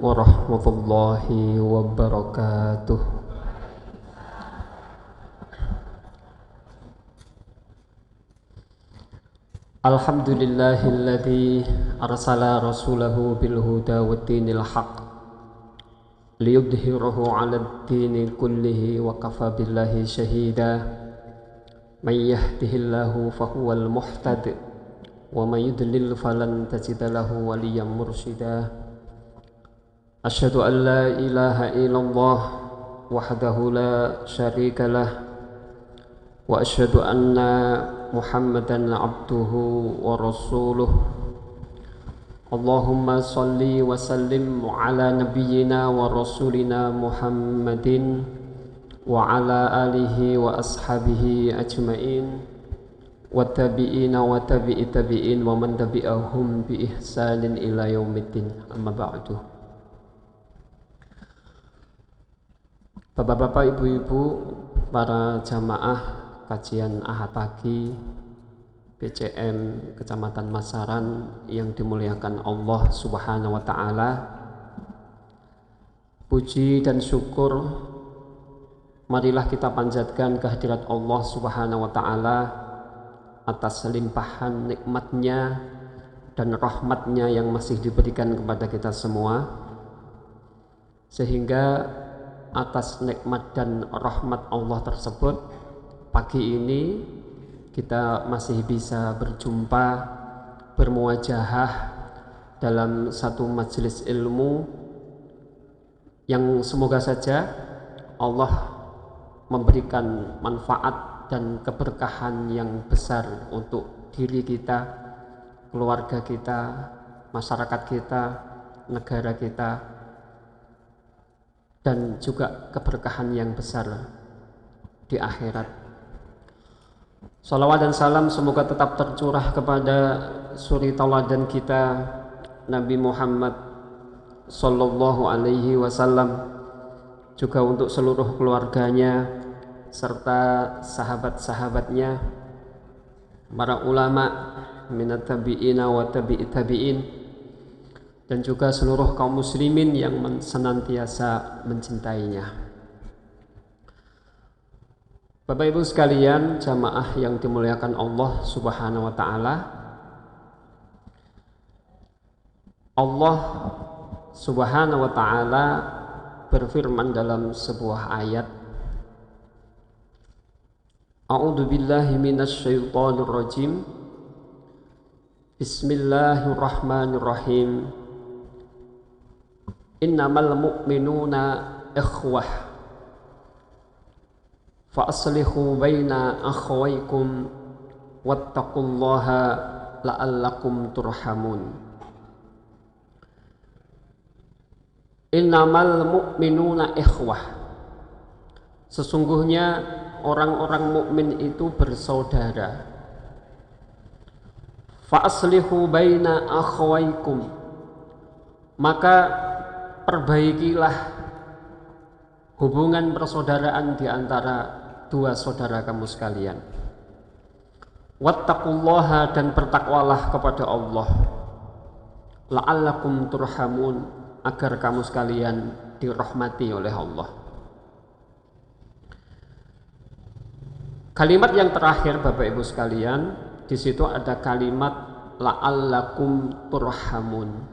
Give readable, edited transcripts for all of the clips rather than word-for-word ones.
warahmatullahi wabarakatuh. Alhamdulillahilladzi arsala rasulahu bil huda waddinil haqq liyudhhirahu 'alad dini kullihi wa kafa billahi shahida. May yahdihillahu fahuwal muhtad wa may yudlil falan tajida lahu waliyyan mursyida. Asyhadu an la ilaha illallah wahdahu la syarika lah wa asyhadu anna Muhammadan abduhu wa rasuluh. Allahumma salli wa sallim ala nabiyyina wa rasulina Muhammadin wa ala alihi wa ashabihi ajma'in wa tabi'ina wa tabi'i tabi'in wa man tabi'ahum bi ihsanin ila yaumiddin. Amma ba'du. Bapak-bapak, ibu-ibu, para jamaah kajian Ahad pagi BCM Kecamatan Masaran yang dimuliakan Allah Subhanahu wa taala. Puji dan syukur marilah kita panjatkan kehadirat Allah Subhanahu wa taala atas limpahan nikmatnya dan rahmatnya yang masih diberikan kepada kita semua, sehingga atas nikmat dan rahmat Allah tersebut pagi ini kita masih bisa berjumpa, bermuajahah dalam satu majelis ilmu yang semoga saja Allah memberikan manfaat dan keberkahan yang besar untuk diri kita, keluarga kita, masyarakat kita, negara kita, dan juga keberkahan yang besar di akhirat. Salawat dan salam semoga tetap tercurah kepada suri tauladan kita Nabi Muhammad sallallahu alaihi wasallam, juga untuk seluruh keluarganya serta sahabat-sahabatnya, para ulama minat tabi'ina wa tabi'i tabi'in, dan juga seluruh kaum muslimin yang senantiasa mencintainya. Bapak Ibu sekalian, jamaah yang dimuliakan Allah Subhanahu wa taala, Allah Subhanahu wa taala berfirman dalam sebuah ayat, A'udzu billahi minasyaitonir rajim. Bismillahirrahmanirrahim. Innamal mu'minuna ikhwah fa aslihu baina akhawaykum wattaqullaha la'allakum turhamun. Innamal mu'minuna ikhwah. Sesungguhnya orang-orang mukmin itu bersaudara. Fa aslihu baina akhawaykum. Maka perbaikilah hubungan persaudaraan di antara dua saudara kamu sekalian. Wattaqullaha, dan bertakwalah kepada Allah. La'allakum turhamun, agar kamu sekalian dirahmati oleh Allah. Kalimat yang terakhir Bapak Ibu sekalian, di situ ada kalimat la'allakum turhamun,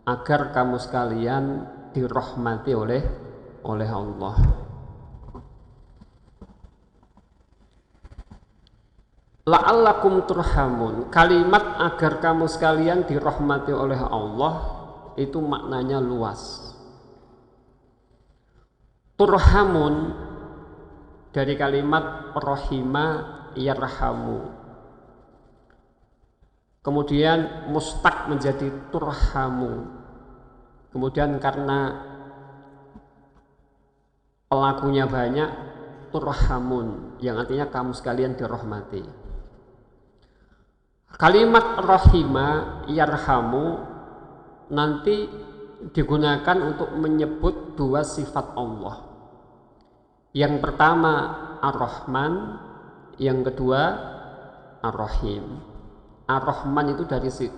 agar kamu sekalian dirahmati oleh Allah. La'allakum turhamun, kalimat agar kamu sekalian dirahmati oleh Allah itu maknanya luas. Turhamun dari kalimat rahima yarhamu, kemudian mustaq menjadi turhamu, kemudian karena pelakunya banyak, turhamun, yang artinya kamu sekalian dirahmati. Kalimat rahima yarhamu nanti digunakan untuk menyebut dua sifat Allah. Yang pertama Ar-Rahman, yang kedua Ar-Rahim. Ar-Rahman itu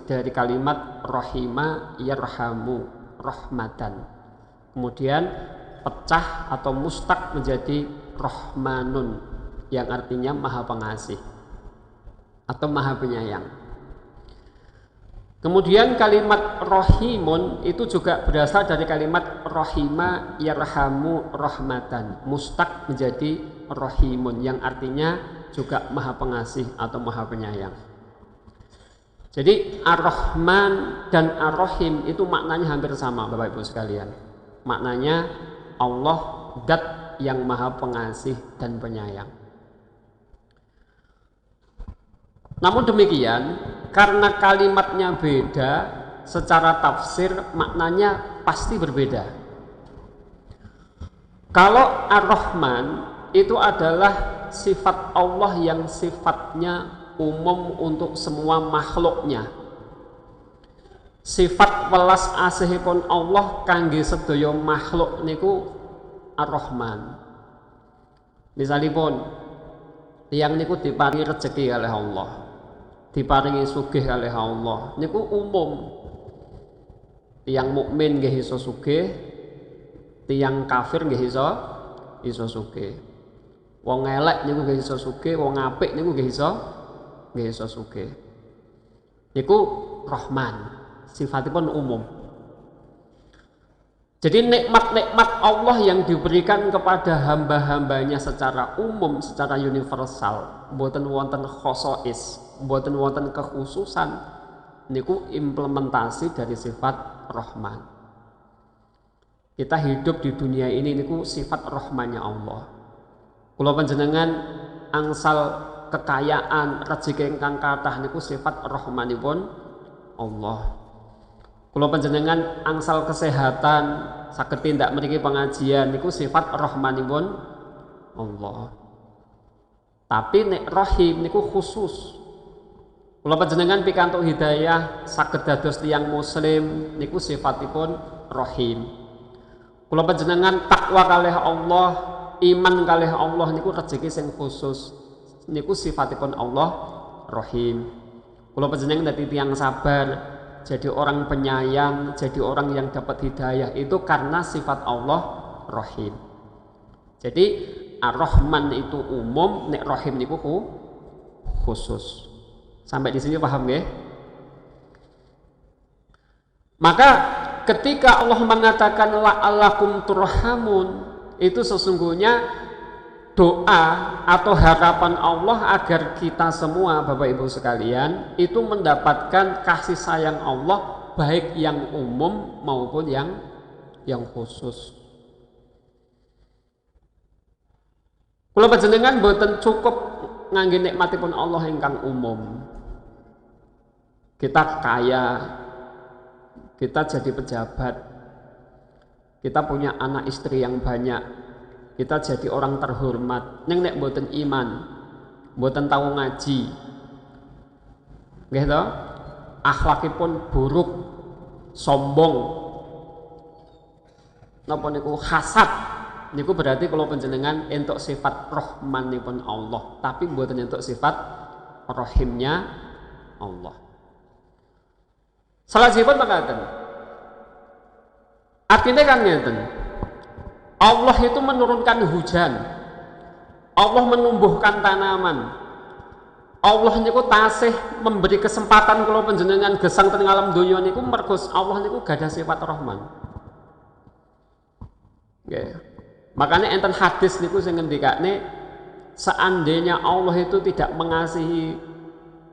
dari kalimat rahima yarhamu, rahmatan. Kemudian pecah atau mustaq menjadi rahmanun yang artinya maha pengasih atau maha penyayang. Kemudian kalimat rahimun itu juga berasal dari kalimat rahima yarhamu rahmatan. Mustaq menjadi rahimun yang artinya juga maha pengasih atau maha penyayang. Jadi Ar-Rahman dan Ar-Rahim itu maknanya hampir sama Bapak Ibu sekalian. Maknanya Allah zat yang maha pengasih dan penyayang. Namun demikian, karena kalimatnya beda, secara tafsir maknanya pasti berbeda. Kalau Ar-Rahman itu adalah sifat Allah yang sifatnya umum untuk semua makhluknya. Sifat welas asihipun Allah kangge sedaya makhluk niku Ar-Rahman. Misalipun tiyang niku diparingi rezeki oleh Allah, diparingi sugih oleh Allah, niku umum. Tiyang mukmin nggih iso sugih, tiyang kafir nggih iso sugih. Wong elek niku nggih iso sugih, wong apik niku nggih iso sugih. Niku Rahman, sifatipun umum. Jadi nikmat-nikmat Allah yang diberikan kepada hamba-hambanya secara umum, secara universal, mboten wonten khosois, mboten wonten kekhususan, niku implementasi dari sifat Rahman. Kita hidup di dunia ini niku sifat Rahmannya Allah. Kula panjenengan angsal kekayaan, rezeki ingkang kathah niku sifat rahmanipun Allah. Kula panjenengan angsal kesehatan, saged tindak mriki pengajian niku sifat rahmanipun Allah. Tapi nek rahim niku khusus. Kula panjenengan pikantuk hidayah saged dados tiyang muslim niku sifatipun rahim. Kula panjenengan takwa kalih Allah, iman kalih Allah niku rezeki sing khusus. Niku sifatipun Allah Rahim. Kula panjenengan dadi tiyang sabar, jadi orang penyayang, jadi orang yang dapat hidayah itu karena sifat Allah Rahim. Jadi Ar-Rahman itu umum, nek Rahim niku khusus. Sampai di sini paham ya? Maka ketika Allah mengatakan la'allakum turhamun, itu sesungguhnya doa atau harapan Allah agar kita semua Bapak Ibu sekalian itu mendapatkan kasih sayang Allah, baik yang umum maupun yang khusus. Kula panjenengan boten cukup ngangge nikmatipun Allah ingkang umum. Kita kaya, kita jadi pejabat, kita punya anak istri yang banyak, kita jadi orang terhormat, neng nek mboten iman, mboten tahu ngaji, nggih to? Akhlakipun buruk, sombong, napa niku hasad, niku berarti kalau panjenengan entuk sifat rahmanipun Allah, tapi mboten entuk sifat rahimnya Allah. Salajipun makaten. Artinya kan ngeten. Allah itu menurunkan hujan, Allah menumbuhkan tanaman, Allah niku tasih memberi kesempatan kalau panjenengan gesang teng alam donya niku mergo Allah niku gadah sifat Rahman. Okay. Makanya enten hadis niku sing ngendikane seandainya Allah itu tidak mengasihi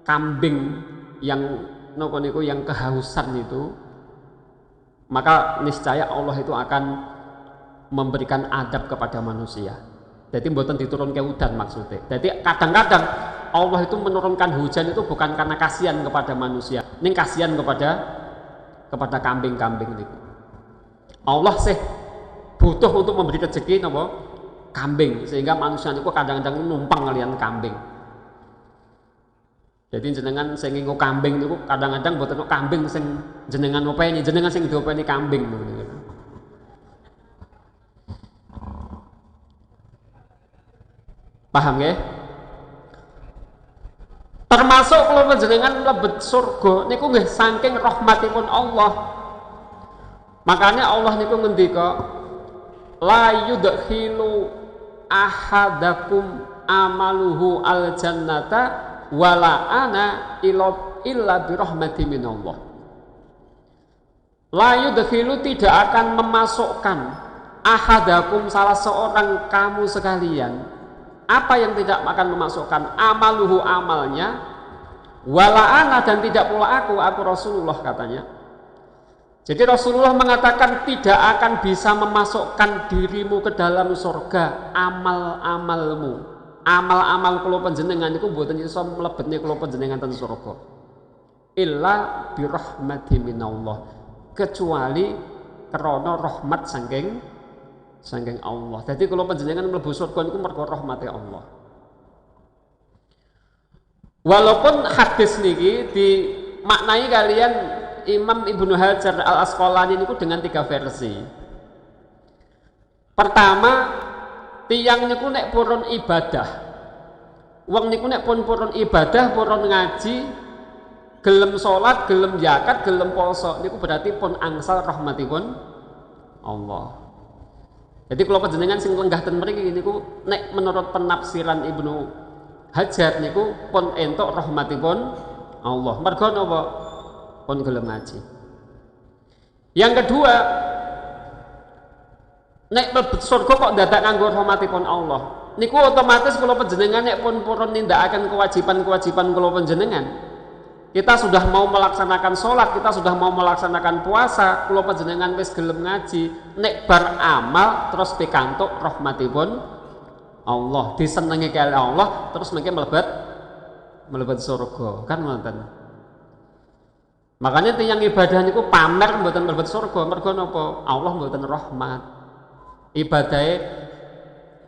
kambing yang napa niku yang kehausan itu, maka niscaya Allah itu akan memberikan adab kepada manusia. Jadi mboten diturunke udan maksudnya. Jadi kadang-kadang Allah itu menurunkan hujan itu bukan karena kasihan kepada manusia, ning kasihan kepada kambing-kambing niku. Allah sih butuh untuk memberi rezeki napa kambing, sehingga manusia niku kadang-kadang numpang kalian kambing. Jadi jenengan sing nggo kambing niku kadang-kadang mboten kambing sing jenengan openi, jenengan sing diopeni kambing niku. Paham ya? Termasuk kalau panjenengan mlebet surga niku nggih saking rahmatipun Allah. Makanya Allah niku ngendika la yudkhilu ahadakum amaluhu al jannata wala ana illa birahmati minallah. La yudkhilu tidak akan memasukkan ahadakum salah seorang kamu sekalian. Apa yang tidak akan memasukkan? Amaluhu amalnya, wala ana dan tidak pula aku Rasulullah katanya. Jadi Rasulullah mengatakan tidak akan bisa memasukkan dirimu ke dalam surga amal-amalmu. Amal-amal kula panjenengan iku mboten iso mlebetne kula panjenengan ten surga. Illa birahmati minallah. Kecuali karena rahmat saking Allah. Jadi kalau panjenengan mlebu surga niku mergo rahmate Allah. Walaupun hadis niki dimaknai kalian Imam Ibnu Hajar Al Asqalani niku dengan 3 versi. Pertama, tiyang niku nek purun ibadah. Wong niku nek purun ibadah, purun ngaji, gelem salat, gelem zakat, gelem poso niku berarti pun angsal rahmatipun Allah. Jadi kalau panjenengan sing lenggah ten mriki niku nek menurut penafsiran Ibnu Hajar niku pun entuk rahmatipun Allah. Mergo napa? Pun gelem ngaji. Yang kedua, nek mlebu surga kok dadak nganggo rahmatipun Allah. Niku otomatis kalau panjenengan nek pun purun nindakaken kewajiban-kewajiban kula panjenengan. Kita sudah mau melaksanakan sholat, kita sudah mau melaksanakan puasa, kula panjenengan wis gelem ngaji, nek bar amal terus pikantuk rahmatipun Allah, disenengi kali Allah, terus mungkin mlebet surga, kan ngoten. Makanya tiyang ibadah niku pamer mboten mlebet surga, mergo napa? Allah mboten rahmat. Ibadahe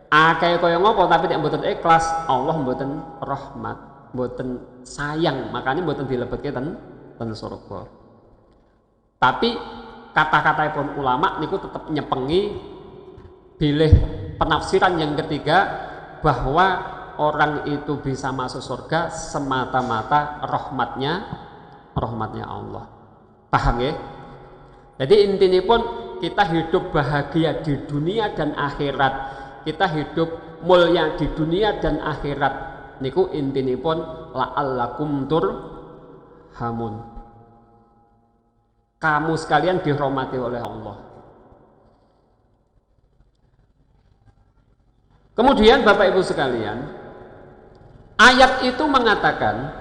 akeh kaya ngopo tapi nek mboten ikhlas, Allah mboten rahmat, mboten sayang, makanya mboten dilebetke ten surga. Tapi kata-kata ulama niku tetap nyepengi bilih penafsiran yang ketiga bahwa orang itu bisa masuk surga semata-mata rahmatnya Allah. Paham ya? Jadi intinya pun kita hidup bahagia di dunia dan akhirat, kita hidup mulia di dunia dan akhirat. Niku intinipun la'allakum turhamun. Kamu sekalian dirahmati oleh Allah. Kemudian Bapak Ibu sekalian, ayat itu mengatakan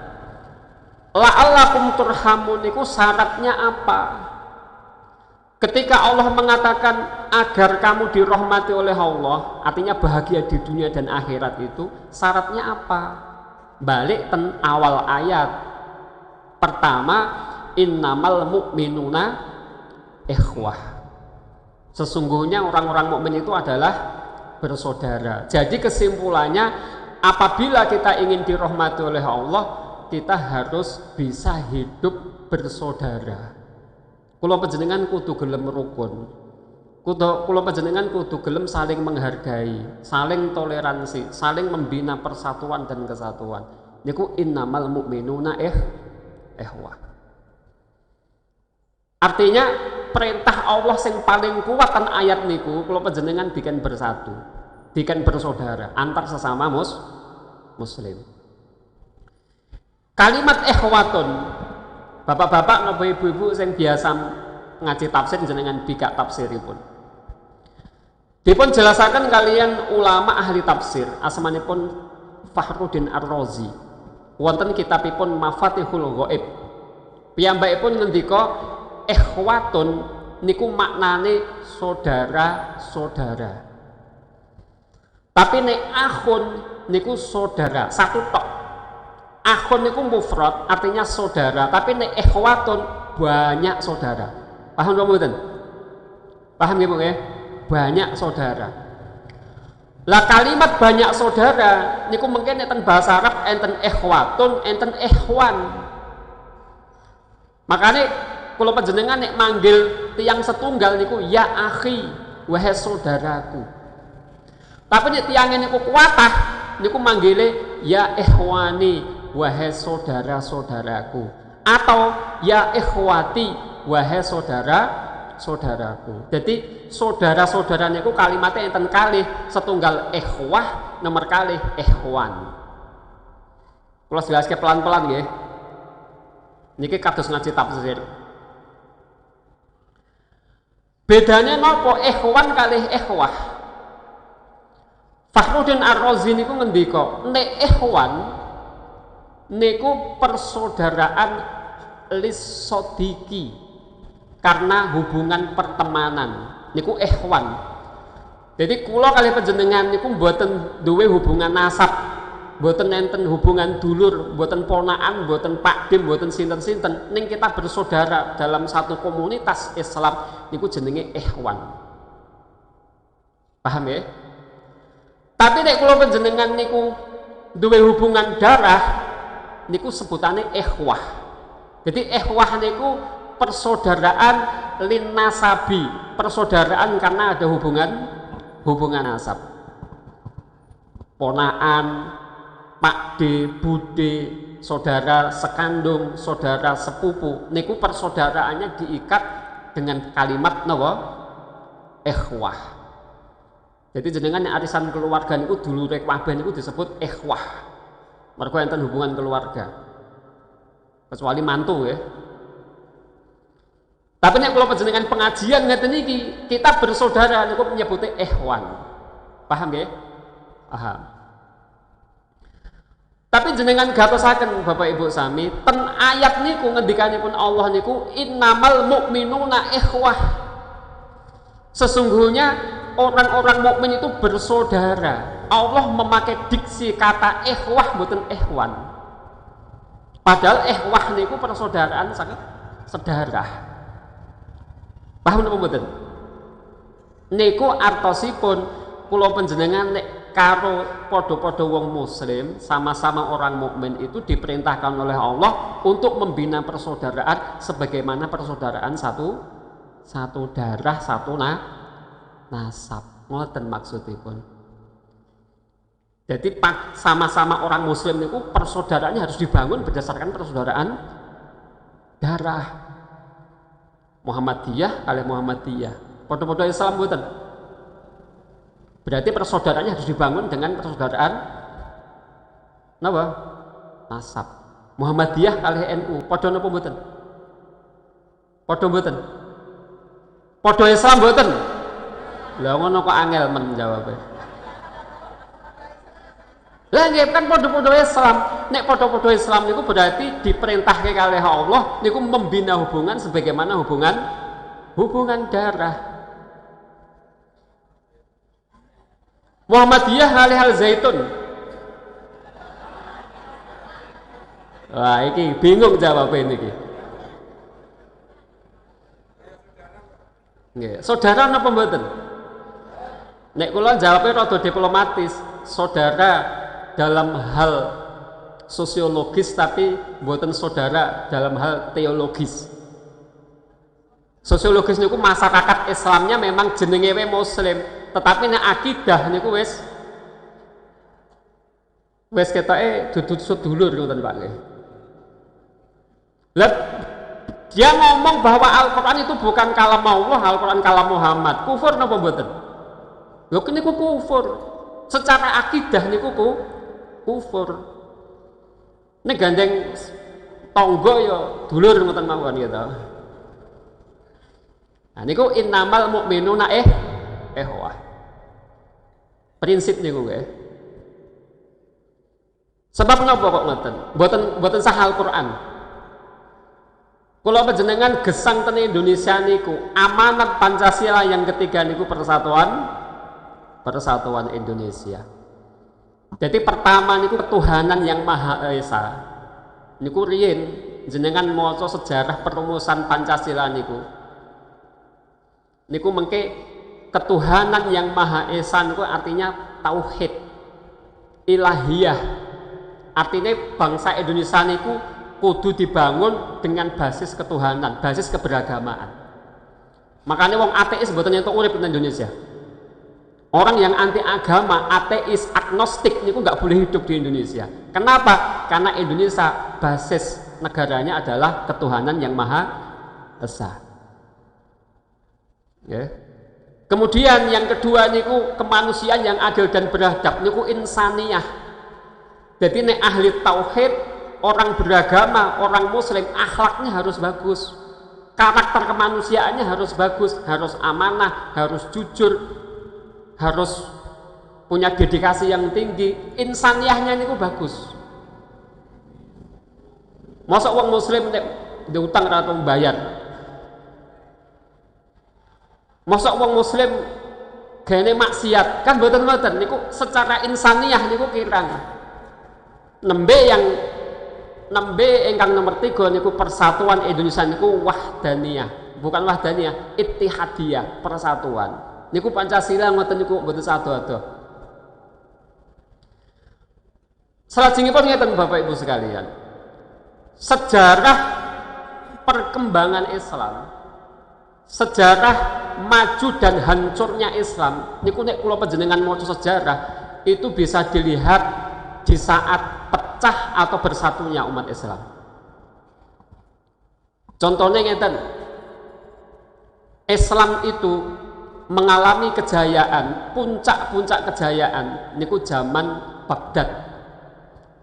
la'allakum turhamun niku syaratnya apa? Ketika Allah mengatakan agar kamu dirahmati oleh Allah, artinya bahagia di dunia dan akhirat itu, syaratnya apa? Balik ten awal ayat. Pertama, innamal mu'minuna ikhwah. Sesungguhnya orang-orang mukmin itu adalah bersaudara. Jadi kesimpulannya, apabila kita ingin dirahmati oleh Allah, kita harus bisa hidup bersaudara. Kula panjenengan kudu gelem rukun. Kula panjenengan kudu gelem saling menghargai, saling toleransi, saling membina persatuan dan kesatuan. Niku innamal mu'minuna ikhwah. Artinya perintah Allah yang paling kuat kan ayat niku kula panjenengan bikin bersatu, bikin bersaudara antar sesama muslim. Kalimat ikhwatun, bapak-bapak napa ibu-ibu sing biasa ngaji tafsir jenengan bikak tafsiripun. Dipun jelasaken kalian ulama ahli tafsir asmanipun Fakhruddin Ar-Razi. Wonten kitabipun Mafatihul Ghaib. Piyambakipun ngendika ikhwatun niku maknane saudara-saudara. Tapi nek akhun niku saudara satu tok. Akhun niku mufrad artinya saudara, tapi nek ikhwatun banyak saudara. Paham nggih mboten? Paham nggih Bu nggih? Banyak saudara. Lah kalimat banyak saudara niku mungkin enten bahasa Arab enten ikhwatun, enten ikhwan. Makanya kula panjenengan nek manggil tiyang setunggal niku ya akhi, wahai saudaraku. Tapi nek tiyang niku kuwatah niku manggile ya ikhwani, wahai saudara-saudaraku, atau ya ikhwati, wahai saudaraku. Jadi saudara-saudara niku kalimatnya enten kalih, setunggal ikhwah, nomor kalih ikhwan. Kula jelaske pelan-pelan nggih. Niki kados ngaji tafsir. Bedanya nopo ikhwan kalih ikhwah? Fakhruddin Ar-Razi niku ngendika, nek ikhwan niku persaudaraan lisodiki, karena hubungan pertemanan niku ikhwan. Jadi kula kalih panjenengan niku mboten duwe hubungan nasab, mboten enten hubungan dulur, mboten ponaan, mboten pakdim, mboten sinten-sinten, ning kita bersaudara dalam satu komunitas Islam niku jenenge ikhwan. Paham ya? Tapi nek kula panjenengan niku duwe hubungan darah niku sebutane ikhwah. Jadi ikhwah niku persaudaraan linasabi, persaudaraan karena ada hubungan nasab. Ponaan, pakde, bude, saudara sekandung, saudara sepupu, niku persaudaraannya diikat dengan kalimat napa? Ikhwah. Jadi jenengan arisan keluarga niku dulure kabeh niku disebut ikhwah. Mergo enten hubungan keluarga. Kecuali mantu ya. Tapi nek kula panjenengan pengajian ngeten iki, kita bersaudara niku menyebute ikhwan. Paham ya? Paham. Tapi jenengan gatosaken Bapak Ibu sami, ten ayat niku ngendikanipun Allah niku innamal mu'minuna ikhwah. Sesungguhnya orang-orang mukmin itu bersaudara. Allah memakai diksi kata ikhwah mboten ikhwan. Padahal ikhwah niku persaudaraan sangat sedarah. Paham napa mboten? Niku artosipun kula panjenengan nek karo padha-padha wong muslim, sama-sama orang mukmin itu diperintahkan oleh Allah untuk membina persaudaraan sebagaimana persaudaraan satu darah, satu nasab. Ngoten maksudipun. Jadi sama-sama orang muslim itu persaudaraannya harus dibangun berdasarkan persaudaraan darah. Muhammadiyah kali Muhammadiyah. Padha-padha Islam mboten. Berarti persaudaraannya harus dibangun dengan persaudaraan napa? Nasab. Muhammadiyah kali NU padha napa mboten? Padha mboten? Padha Islam mboten? Lah ngono kok angel men jawabe. Lah nggih kan padha-padha Islam. Nek padha-padha Islam niku berarti diperintahke kalih Allah niku membina hubungan sebagaimana hubungan darah. Muhammadiyah kali Al Zaitun. Wah, iki bingung jawabnya niki. Nggih, saudara napa mboten? Nek kula jawabnya rada diplomatis, saudara dalam hal sosiologis tapi mboten saudara dalam hal teologis. Sosiologis niku masyarakat Islamnya memang jenenge muslim, tetapi nek akidah niku wis ketoke dudu sedulur ngoten Pak nggih. Lah dia ngomong bahwa Al-Qur'an itu bukan kalam Allah, Al-Qur'an kalam Muhammad. Kufur napa mboten? Lho niku kufur. Secara akidah niku kufur. Nek gandeng tangga ya dulur ngoten mawon gitu. Nah niku innamal mu'minuna ikhwah. Prinsip niku nggih. Sebab napa kok ngoten? Mboten sah Al-Qur'an. Kula panjenengan gesang ten Indonesia niku amanat Pancasila yang ketiga niku persatuan Indonesia. Jadi pertama niku ketuhanan yang Maha Esa. Niku riyin jenengan maca sejarah perumusan Pancasila niku. Niku mengke ketuhanan yang Maha Esa niku artinya tauhid, ilahiyah. Artinya bangsa Indonesia niku kudu dibangun dengan basis ketuhanan, basis keberagamaan. Makanya wong ateis mboten entuk urip di Indonesia. Orang yang anti agama, ateis, agnostik niku nggak boleh hidup di Indonesia. Kenapa? Karena Indonesia basis negaranya adalah ketuhanan yang Maha Esa. Ya. Kemudian yang kedua niku kemanusiaan yang adil dan beradab niku insaniyah. Jadi nek ahli tauhid, orang beragama, orang muslim, akhlaknya harus bagus. Karakter kemanusiaannya harus bagus, harus amanah, harus jujur, harus punya dedikasi yang tinggi. Insaniyahnya niku bagus. Masa wong muslim nek diutang ora tau bayar. Masa wong muslim gane maksiat kan mboten-mboten niku secara insaniyah niku kirang. Nembe ingkang nomor 3 niku persatuan Indonesia niku wahdaniyah, bukan wahdaniyah, ittihadiyah, persatuan. Niku Pancasila ngoten niku mboten sado-ado. Salajengipun ngeten Bapak Ibu sekalian. Sejarah perkembangan Islam, sejarah maju dan hancurnya Islam niku nek kula panjenengan maca sejarah itu bisa dilihat di saat pecah atau bersatunya umat Islam. Contohnya ngeten, Islam itu mengalami kejayaan, puncak-puncak kejayaan niku zaman Baghdad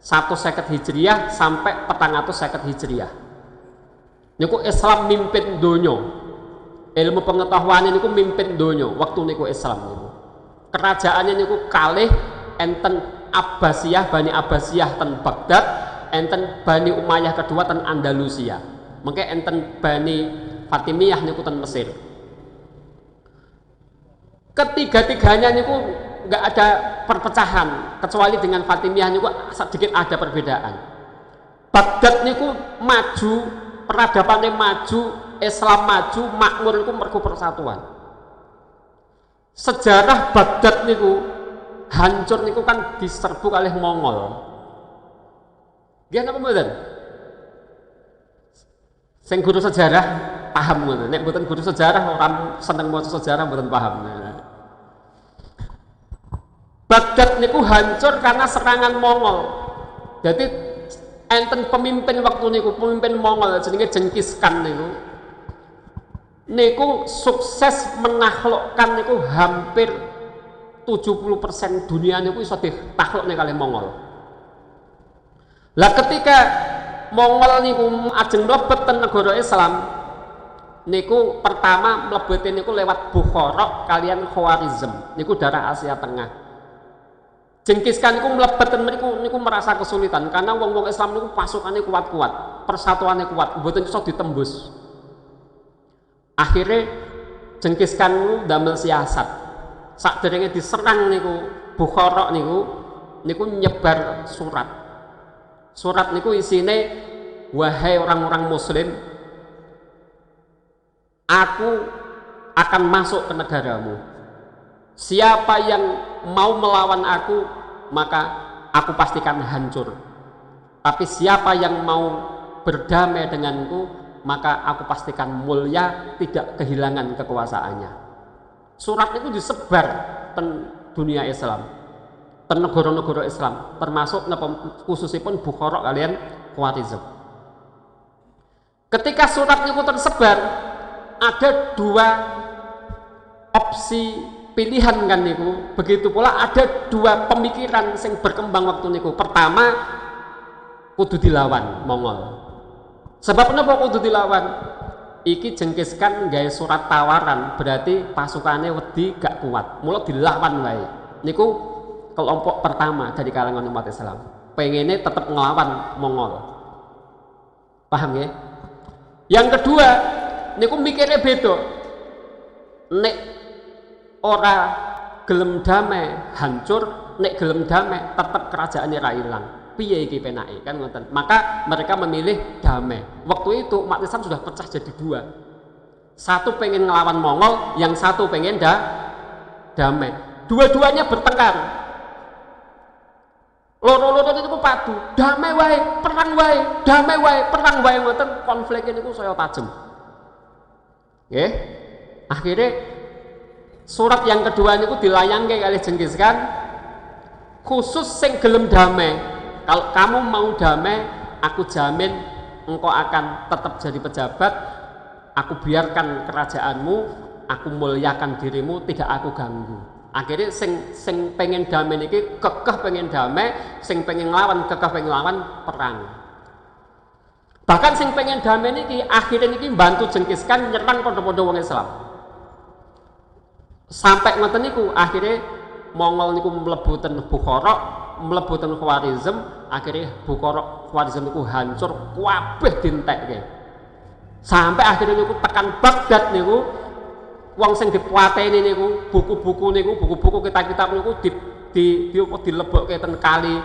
150 Hijriah sampai 450 Hijriah. Niku Islam mimpin donya. Ilmu pengetahuan niku mimpin donya waktu niku Islam niku. Kerajaannya niku kalih enten Abbasiyah, Bani Abbasiyah ten Baghdad, enten Bani Umayyah kedua ten Andalusia. Mengke enten Bani Fatimiyah niku ten Mesir. Ketiga-tiganya niku enggak ada perpecahan kecuali dengan Fatimiyah niku sedikit ada perbedaan. Baghdad niku maju, peradabannya maju, Islam maju, makmur niku mergo persatuan. Sejarah Baghdad niku hancur niku kan diserbu oleh Mongol. Nggih napa mboten? Sing guru sejarah paham ngono. Nek mboten guru sejarah orang seneng maca sejarah mboten paham. Baghdad niku hancur karena serangan Mongol. Jadi enten pemimpin waktu niku, pemimpin Mongol jenenge Genghis Khan niku sukses menaklukkan niku hampir 70% dunia niku iso ditaklukne kalih Mongol. Lah ketika Mongol niku ajeng mlebet ten negara Islam niku pertama mlebete niku lewat Bukhara kalian Khawarizm niku daerah Asia Tengah. Genghis Khan niku mlebet ten niku merasa kesulitan karena wong-wong Islam niku pasukannya kuat-kuat, persatuannya kuat, mboten iso ditembus. Akhirnya Genghis Khan niku damel siasat. Sakderenge diserang niku Bukhara niku nyebar surat. Surat niku isine, wahai orang-orang muslim, aku akan masuk ke negaramu. Siapa yang mau melawan aku, maka aku pastikan hancur. Tapi siapa yang mau berdamai denganku, maka aku pastikan mulia, tidak kehilangan kekuasaannya. Surat itu disebar ten dunia Islam, ten negara-negara Islam, termasuk khususipun Bukhara kalian Khawarizm. Ketika surat itu tersebar, ada dua opsi pilihan kan niku. Begitu pula ada dua pemikiran yang berkembang waktu niku. Pertama, kudu dilawan Mongol. Sebab kenapa kudu dilawan? Iki Genghis Khan gawe surat tawaran, berarti pasukannya wedi gak kuat. Mula dilawan wae. Niku kelompok pertama dari kalangan umat Islam. Pengennya tetap ngelawan Mongol. Paham ya? Yang kedua, niku mikirnya beda. Nek ora gelem damai hancur, nek gelem damai tetap kerajaannya ra ilang. Piye iki penake kan ngoten. Maka mereka memilih damai. Waktu itu umat Islam sudah pecah jadi dua. Satu pengen ngelawan Mongol, yang satu pengen damai. Dua-duanya bertengkar. Loro-loro itu padu, damai wae, perang wae, damai wae, perang wae ngoten. Konflik ini ku saya tajem. Nggih. Akhirnya surat yang kedua niku dilayangke kalih Genghis Khan khusus sing gelem damai. Kalau kamu mau damai, aku jamin engkau akan tetap jadi pejabat, aku biarkan kerajaanmu, aku muliakan dirimu, tidak aku ganggu. Akhirnya sing pengen damai niki kekeh pengen damai, sing pengen nglawan kekeh pengen nglawan perang. Bahkan sing pengen damai niki akhirnya niki bantu jengkiskan nyerang padha-padha wong Islam. Sampai ngoten niku akhirnya Mongol niku mlebu ten Bukhara, mlebu ten Khwarizm, akhirnya Bukhara Khwarizm niku hancur kabeh dientekke. Sampai akhirnya niku tekan Baghdad niku wong sing dipateni niku buku-buku niku buku-buku kitab-kitab niku dilebokke ten kali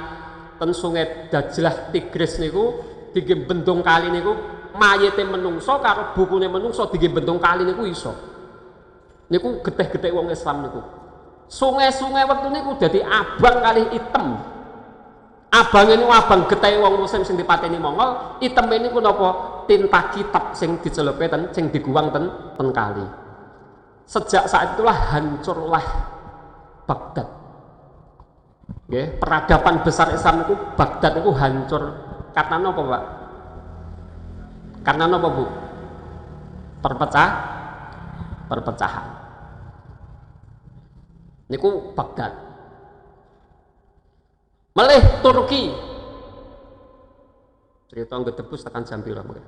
ten sungai Dajlah Tigris niku digem bendung kali niku mayite menungso karo bukune menungso digem bendung kali niku iso. Niku getih-getih wong Islam niku. Sungai-sungai waktu niku dadi abang kali item. Abang ini abang getih wong muslim sing dipateni Mongol, item ini ku napa? Tinta kitab sing dicelupe ten sing diguwang ten kali. Sejak saat itulah hancurlah Baghdad. Nggih, peradaban besar Islam itu Baghdad itu hancur. Karena napa, Pak? Karena napa, Bu? Perpecahan. Niku Baghdad. Melih Turki. Cerita ngedebus tekan jam pira mungkin.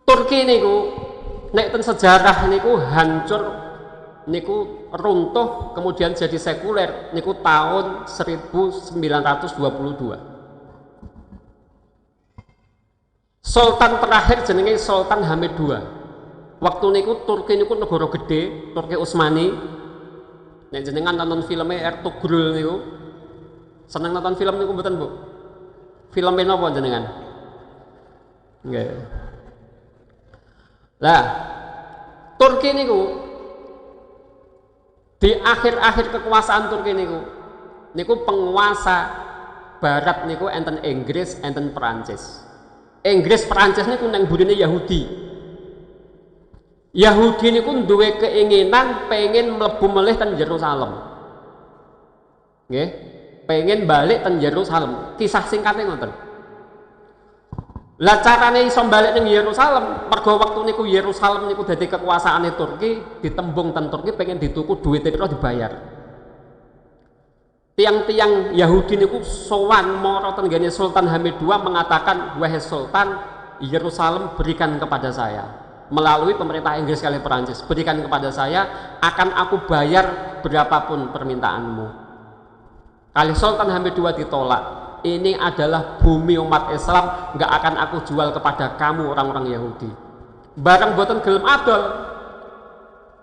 Turki niku nek ten sejarah niku hancur niku runtuh kemudian jadi sekuler niku tahun 1922. Sultan terakhir jenenge Sultan Hamid II. Waktu niku Turki niku negara gede, Turki Utsmani. Nek jenengan nonton filmnya Ertugrul niku, seneng nonton film niku mboten, Bu? Filmnya napa jenengan? Nggih. Lah, Turki niku di akhir-akhir kekuasaan Turki niku penguasa barat niku enten Inggris, enten Perancis. Inggris Perancis niku nang budine Yahudi. Yahudi niku duwe keinginan pengen mlebu melih ten Yerusalem. Nggih, pengen balik ten Yerusalem. Kisah singkatnya ngoten. Lah carane iso balik ning Yerusalem, mergo waktu niku Yerusalem niku dadi kekuasaane Turki, ditembung ten Turki pengen dituku duwite pira dibayar. Tiang-tiang Yahudi niku sowan mara ten gene Sultan Hamid II mengatakan, "Wahai Sultan, Yerusalem berikan kepada saya." Melalui pemerintah Inggris kali Perancis, berikan kepada saya, akan aku bayar berapapun permintaanmu. Kali Sultan Hamid II ditolak, ini adalah bumi umat Islam, nggak akan aku jual kepada kamu orang-orang Yahudi. Barang boten gelem adol,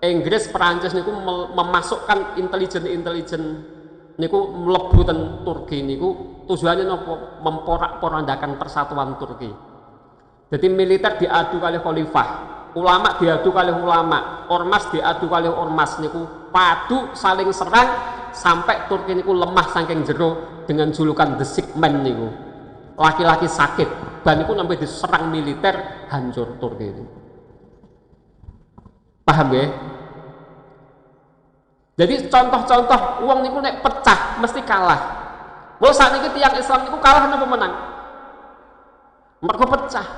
Inggris Perancis niku memasukkan intelijen niku mlebu ten Turki niku tujuannya nopo? Memporak-porandakan persatuan Turki. Jadi militer diadu kali khalifah, ulama diadu kali ulama, ormas diadu kali ormas niku padu saling serang sampai Turki niku lemah saking jero dengan julukan The Sick Man niku. Laki-laki sakit, ban niku sampai diserang militer hancur Turki ini. Paham ya? Jadi contoh-contoh uang niku nek pecah mesti kalah. Mau saat ini tiang Islam niku kalah napa menang? Mergo pecah.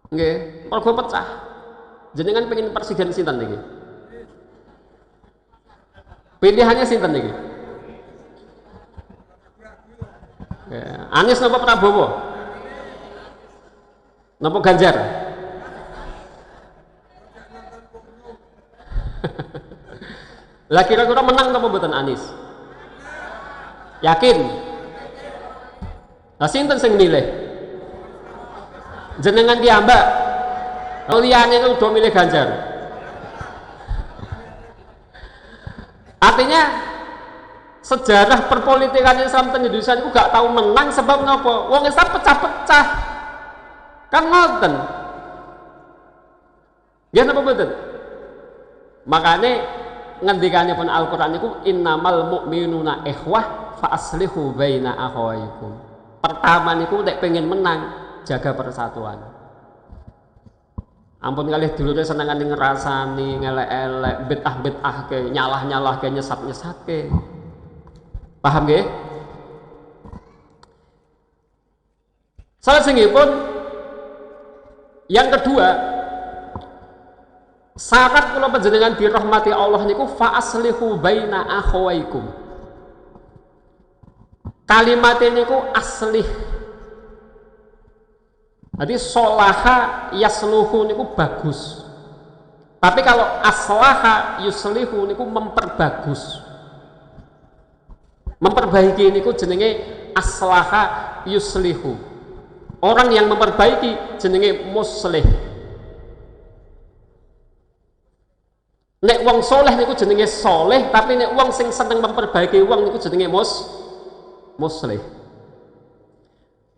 Nggih, mergo pecah. Jenengan pengen presiden sinten niki? Pilihannya sinten niki? Anies napa Prabowo? Napa Ganjar? Lah kira-kira menang napa mboten Anies? Yakin? Lah sinten sing milih? Jenengan piyambak. Liyane itu udah milih Ganjar. Artinya sejarah perpolitikan Islam di Indonesia itu gak tahu menang sebab napa? Wong Islam pecah-pecah. Kan ngoten. Nggih napa mboten? Makane ngendikane pun Al-Qur'an niku innamal mu'minuna ikhwah fa aslihu baina akhawaykum. Pertama niku nek pengen menang, jaga persatuan. Ampun kalih dulure senengane ngrasani ngelek-elek, bid'ah-bid'ah ke, nyalah-nyalah ke, nyesat-nyesat ke. Paham nggih? Salajengipun Yang kedua, syarat kula panjenengan dirahmati Allah niku fa aslihu baina akhawaikum. Kalimat ini niku aslih. Jadi solaha yasluhu niku bagus. Tapi kalau aslaha yuslihu niku memperbagus. Memperbaiki niku jenenge aslaha yuslihu. Orang yang memperbaiki jenenge muslih. Nek wong soleh niku jenenge soleh, tapi nek wong sing seneng memperbaiki wong niku jenenge muslih.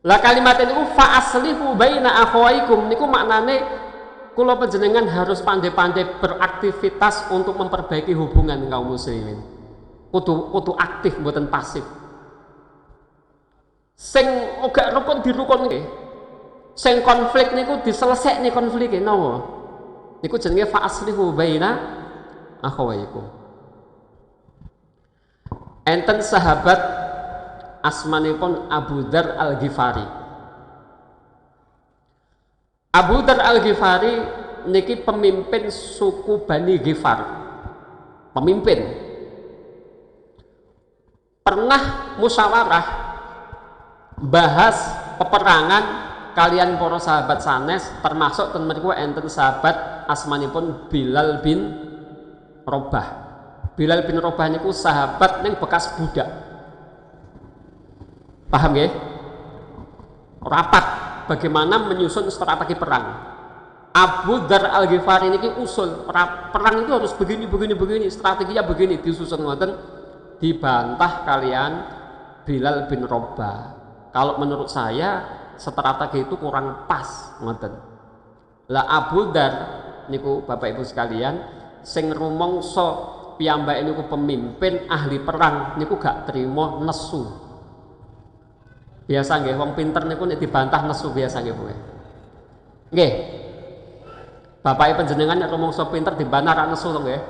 Lah kalimat niku fa aslihu baina akhawaikum niku maknane kula panjenengan harus pandai-pandai beraktivitas untuk memperbaiki hubungan kaum muslimin. Kudu aktif mboten pasif. Sing ora rukun dirukunke. Sing konflik niku diselesekne konflike napa? Niku jenenge fa aslihu baina akhawaikum. Enten sahabat asmanipun Abu Dzar Al-Ghifari. Abu Dzar Al-Ghifari niki pemimpin suku Bani Ghifar. Pemimpin. Pernah musyawarah bahas peperangan kalian para sahabat sanes, termasuk ten mriku enten sahabat asmanipun Bilal bin Robah. Bilal bin Robah niku sahabat ning bekas budak. Paham nggih? Rapat bagaimana menyusun strategi perang. Abu Dzar Al-Ghifari niki usul perang itu harus begini, strateginya begini, disusun ngoten, dibantah kalian Bilal bin Robah. Kalau menurut saya strategi itu kurang pas ngoten. Lah Abu Dzar niku Bapak Ibu sekalian sing rumangsa piyambake niku pemimpin ahli perang niku gak trimo nesu. Biasa nggih wong pinter niku nek dibantah nesu biasa nggih Bu. Nggih. Bapake panjenengan nek rumangsa pinter dibantah ra nesu to nggih.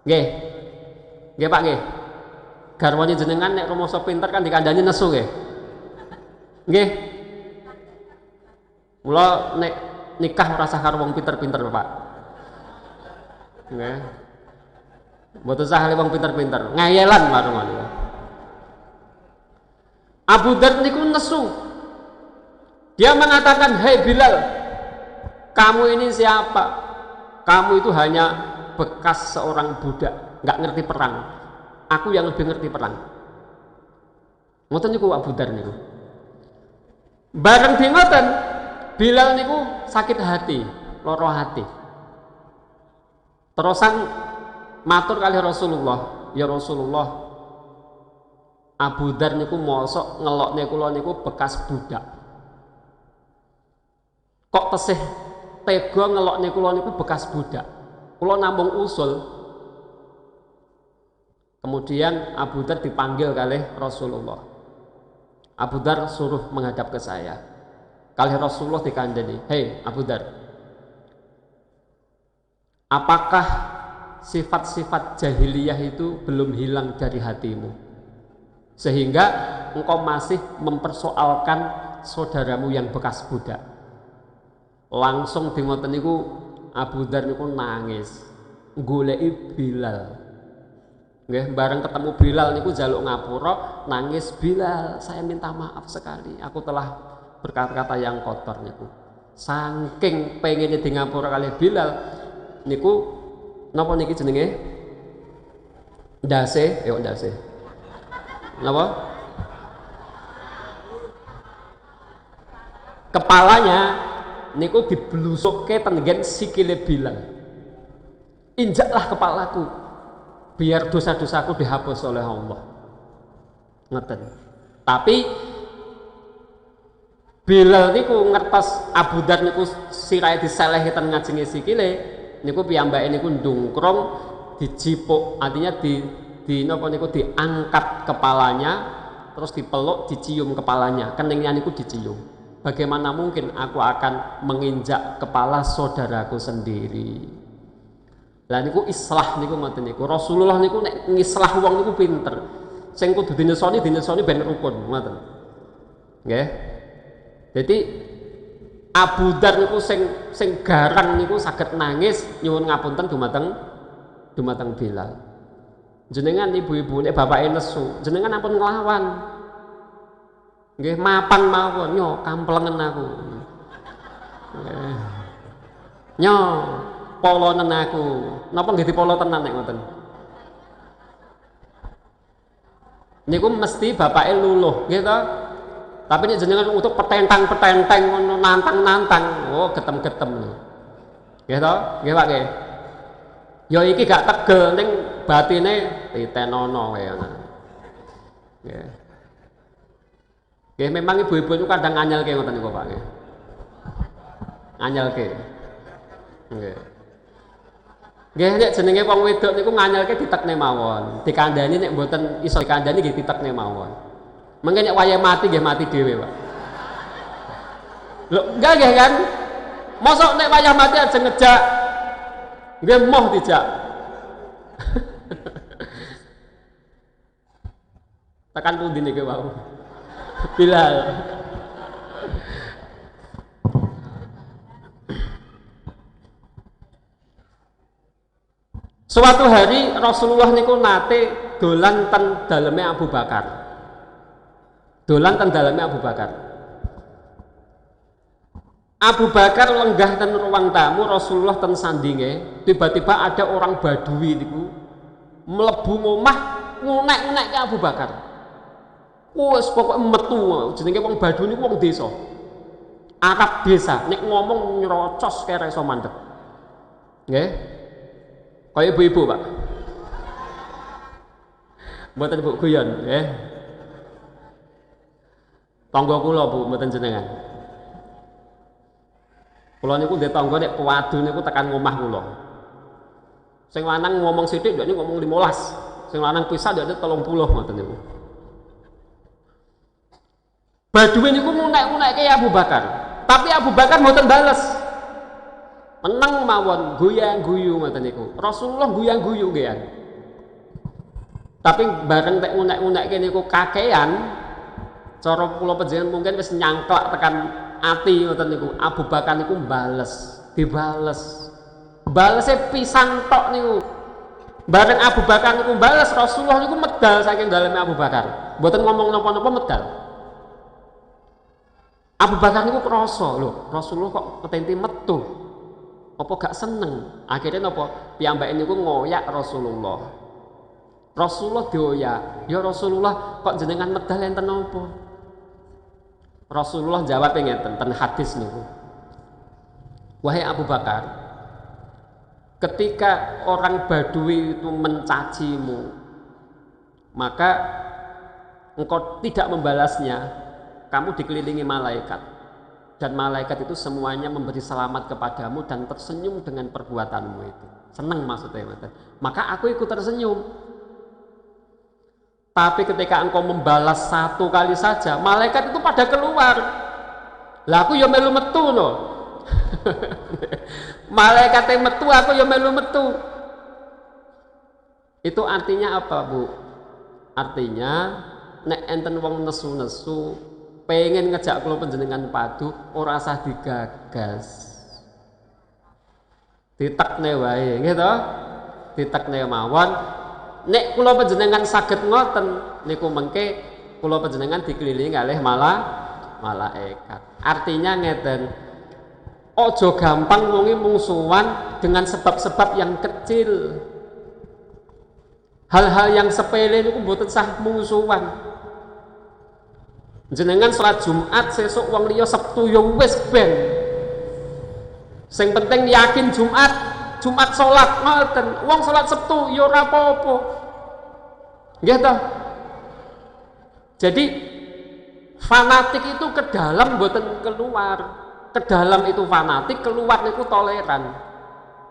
Nggih. Nggih Pak nggih. Garwane jenengan nek rumangsa pinter kan dikandani nesu nggih. Nggih. Mula nek nikah ora usah karo wong pinter-pinter Pak. Nggih. Mboten usah kali wong pinter-pinter, ngayelan warungan. Abu Dzar niku nesu. Dia mengatakan, "Hei Bilal, kamu ini siapa? Kamu itu hanya bekas seorang budak, nggak ngerti perang. Aku yang lebih ngerti perang." Ngoten niku Abu Dzar niku. Bareng di ngoten, Bilal niku sakit hati, loro hati. Terusan matur kali Rasulullah, "Ya Rasulullah, Abu Dzar niku mosok ngelokne kula niku bekas budak. Kok tesih tega ngelokne kula niku bekas budak. Kula namung usul." Kemudian Abu Dzar dipanggil kali Rasulullah. Abu Dzar suruh menghadap ke saya. Kali Rasulullah dikandani, "Hei Abu Dzar, apakah sifat-sifat jahiliyah itu belum hilang dari hatimu sehingga engkau masih mempersoalkan saudaramu yang bekas budak?" Langsung di ngoten niku Abu Dzar niku nangis goleki Bilal. Nggih, bareng ketemu Bilal niku jaluk ngapura, nangis, "Bilal, saya minta maaf sekali, aku telah berkata-kata yang kotor niku." Saking pengennya di ngapura kali Bilal niku napa niki jenenge? Ndase, ndase. Napa? Kepalanya niku diblusukke tenggen sikile Bilal. "Injaklah kepalaku biar dosa-dosaku dihapus oleh Allah." Ngeten. Tapi Bilal niku ngertos Abu Dzar niku sirahe diselehi ten ngajenge sikile, niku piyambake niku ndungkrung dijipuk, artinya di napa niku diangkat kepalanya, terus dipeluk, dicium kepalanya, keningnya niku dicium. Bagaimana mungkin aku akan menginjak kepala saudaraku sendiri? Lah niku islah niku ngoten niku. Rasulullah niku nek ngislah wong niku pinter. Sing kudu dinesoni ben rukun ngoten. Nggih. Jadi Abu Dar niku sing garang niku saged nangis nyuwun ngapunten dumateng Bilal. Jenengan ibu-ibu nek bapake nesu, jenengan ampun nglawan. Nggih mapan mawon nyo kamplengen aku. Nggih. Nyo polonen aku. Napa nggih dipolo tenan nek ngoten? Niku mesti bapake luluh, nggih to? Tapi nek jenengan untuk petentang-petenteng ngono nantang-nantang, oh getem-getem. Nggih to? Nggih Pak nggih. Ya iki gak tegel ning batine titenono wae ana. Nggih. Nggih memang ibu-ibu itu kadang nganyelke ngoten niku Pak nggih. Nganyelke. Nggih. Nggih nek jenenge wong wedok niku nganyelke ditekne mawon. Dikandani nek mboten iso dikandani nggih ditekne mawon. Mengke nek wayah mati nggih mati dhewe, Pak. Lho, enggak nggih kan? Mosok nek wayah mati aja ngejak. Nggih moh dijak. Tekan pundi niki wau? Bilal. Suatu hari Rasulullah niku nate dolan ten daleme Abu Bakar. Dolan ten daleme Abu Bakar. Abu Bakar lenggah ten ruang tamu, Rasulullah ten sandinge, tiba-tiba ada orang Badui niku mlebu omah ngunek-ngunek ke Abu Bakar. Wes pokoke metu, jenenge wong Badui niku wong desa. Arab desa, nek ngomong nyerocos kaya iso mandeg. Nggih. Kaya ibu-ibu, Pak. Mboten Bu guyon, nggih. Tangga kula Bu, mboten jenengan. Kula niku ndek tangga nek pewadu niku tekan ngomah kula. Sing lanang ngomong sithik, ndekne ngomong 15. Sing lanang pisan ndekne 30 ngoten niku. Badui niku ngunek-ngunekke Abu Bakar. Tapi Abu Bakar mboten bales. Meneng mawon guyang-guyu ngoten niku. Rasulullah guyang-guyu nggih. Tapi bareng tek ngunek-ngunekke niku kakean, cara kula panjenengan mungkin wis nyangklak tekan ati ngoten niku. Abu Bakar niku bales, dibales. Balese pisan tok niku. Bareng Abu Bakar niku bales, Rasulullah niku medal saking daleme Abu Bakar. Mboten ngomong napa-napa medal. Abu Bakar niku krasa lho, Rasulullah kok petenti metu. Apa gak seneng? Akhirnya napa? Piyambake niku ngoyak Rasulullah. Rasulullah dioyak. Ya Rasulullah kok jenengan medal enten napa? Rasulullah jawab ngeten ten hadis niku. Wahai Abu Bakar, ketika orang Badui itu mencacimu, maka engkau tidak membalasnya, kamu dikelilingi malaikat. Dan malaikat itu semuanya memberi selamat kepadamu dan tersenyum dengan perbuatanmu itu. Senang maksudnya. Maka aku ikut tersenyum. Tapi ketika engkau membalas satu kali saja, malaikat itu pada keluar. Lah aku ya melu metu no. Malaikat yang metu, aku ya melu metu. Itu artinya apa, Bu? Artinya nek enten wong nesu-nesu pengen ngejak kula panjenengan padu ora usah digagas. Ditekne wae, nggih to? Ditekne mawon. Nek kula panjenengan saged ngoten niku mengke kula panjenengan dikelilingi kalih malaikat. Artinya ngeten. Ojo gampang wonge mungsuhan dengan sebab-sebab yang kecil. Hal-hal yang sepele niku mboten sah mungsuhan. Jenengan salat Jumat sesuk wong liya Sabtu ya wis ben. Sing penting yakin Jumat salat ngoten. Wong salat Sabtu ya ora apa-apa. Nggih to? Jadi fanatik itu ke dalam mboten keluar. Ke dalam itu fanatik, keluar niku toleran.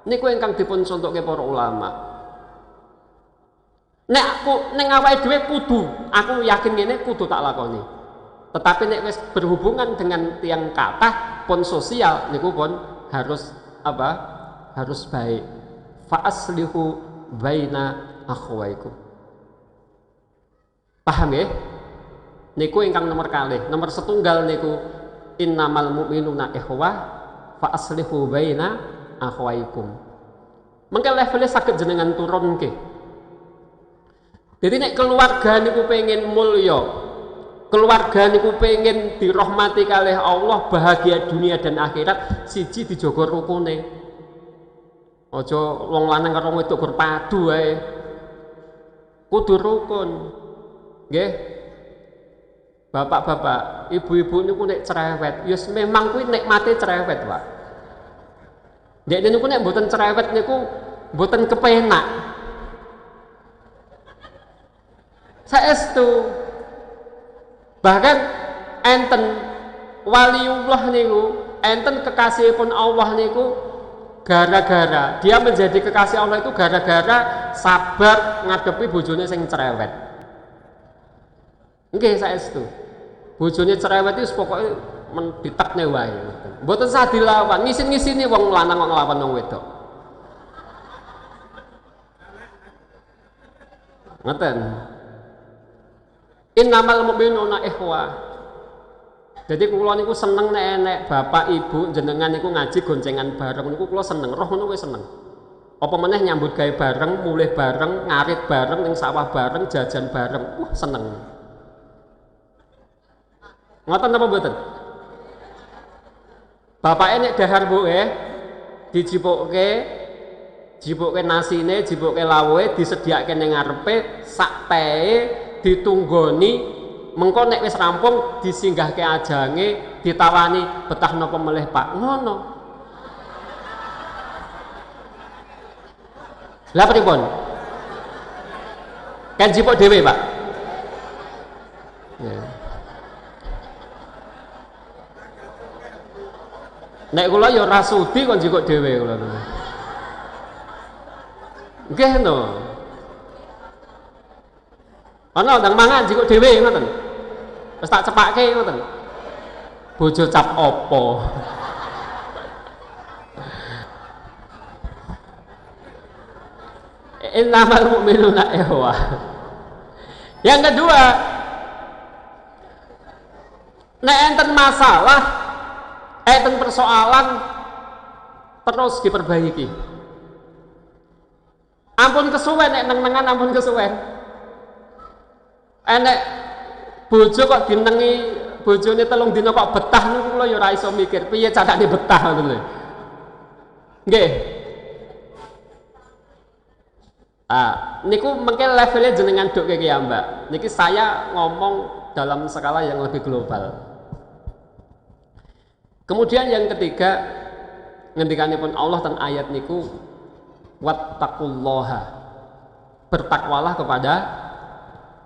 Niku ingkang dipun contohke para ulama. Nek aku ning awake dhewe kudu, aku yakin ngene kudu tak lakoni. Tetapi nek wis berhubungan dengan tiang kathah pun sosial niku pun harus apa? Harus baik. Fa aslihu baina akhwaikum. Paham ya? Niku ingkang nomor kalih, nomor setunggal niku innamal mu'minuna ikhwah fa aslihu baina akhwaikum. Mengke levelnya saged jenengan turunke. Jadi nek keluarga niku pengen mulya, keluarga niku pengen dirahmati kalih Allah, bahagia dunia dan akhirat, siji dijaga rukune. Aja wong lanang karo wedok gur padu wae. Kudu rukun. Nggih. Bapak-bapak, ibu-ibu niku nek cerewet, yus memang kuwi nikmate cerewet, Pak. Nek niku nek mboten cerewet niku mboten kepenak. Saestu. Bahkan enten waliullah niku, enten kekasihipun Allah niku gara-gara dia menjadi kekasih Allah itu gara-gara sabar ngadepi bojone sing cerewet. Nggih saestu. Bojone cerewet itu pokoke ditekne wae. Mboten sah dilawan, ngisin-ngisini wong lanang kok nglawan wong wedok. Ngoten. Innamal mu'minuna ikhwah. Jadi kula niku seneng nek enek bapak ibu jenengan niku ngaji goncengan bareng niku kula seneng, roh ngono kuwi seneng. Apa meneh nyambut gawe bareng, mulih bareng, ngarit bareng ning sawah bareng, jajan bareng. Wah, seneng. Ngoten apa mboten? Bapake nek dahar mbuke jibuke nasine, jibuke lawuhe disediakake ning ngarepe, sak teh ditunggoni, mengko nek wis rampung disinggahke ajange, ditawani betah napa melih Pak, ngono. Lah pripun? Kan jipuk dhewe Pak. Ya. Nek kula ya ora sudi kon jipuk dhewe kula. Nggih no. Ana ndang mangan jikuk dhewe ngoten. Wis tak cepake ngoten. Bojo cap apa? Innamal mu'minuna ikhwah. Yang kedua, nek enten masalah, enten persoalan terus diperbaiki. Ampun kesuwen nek neng-nengan ampun kesuwen. Enek bojo kok dinengi bojone 3 dina kok betah niku kula ya ora iso mikir piye carane betah ngoten lho. Nggih. Niku mungkin levelnya jenengan dok kayak ya Mbak. Niki saya ngomong dalam skala yang lebih global. Kemudian yang ketiga, ngendikanipun Allah dan ayat niku wattaqullaha. Bertakwalah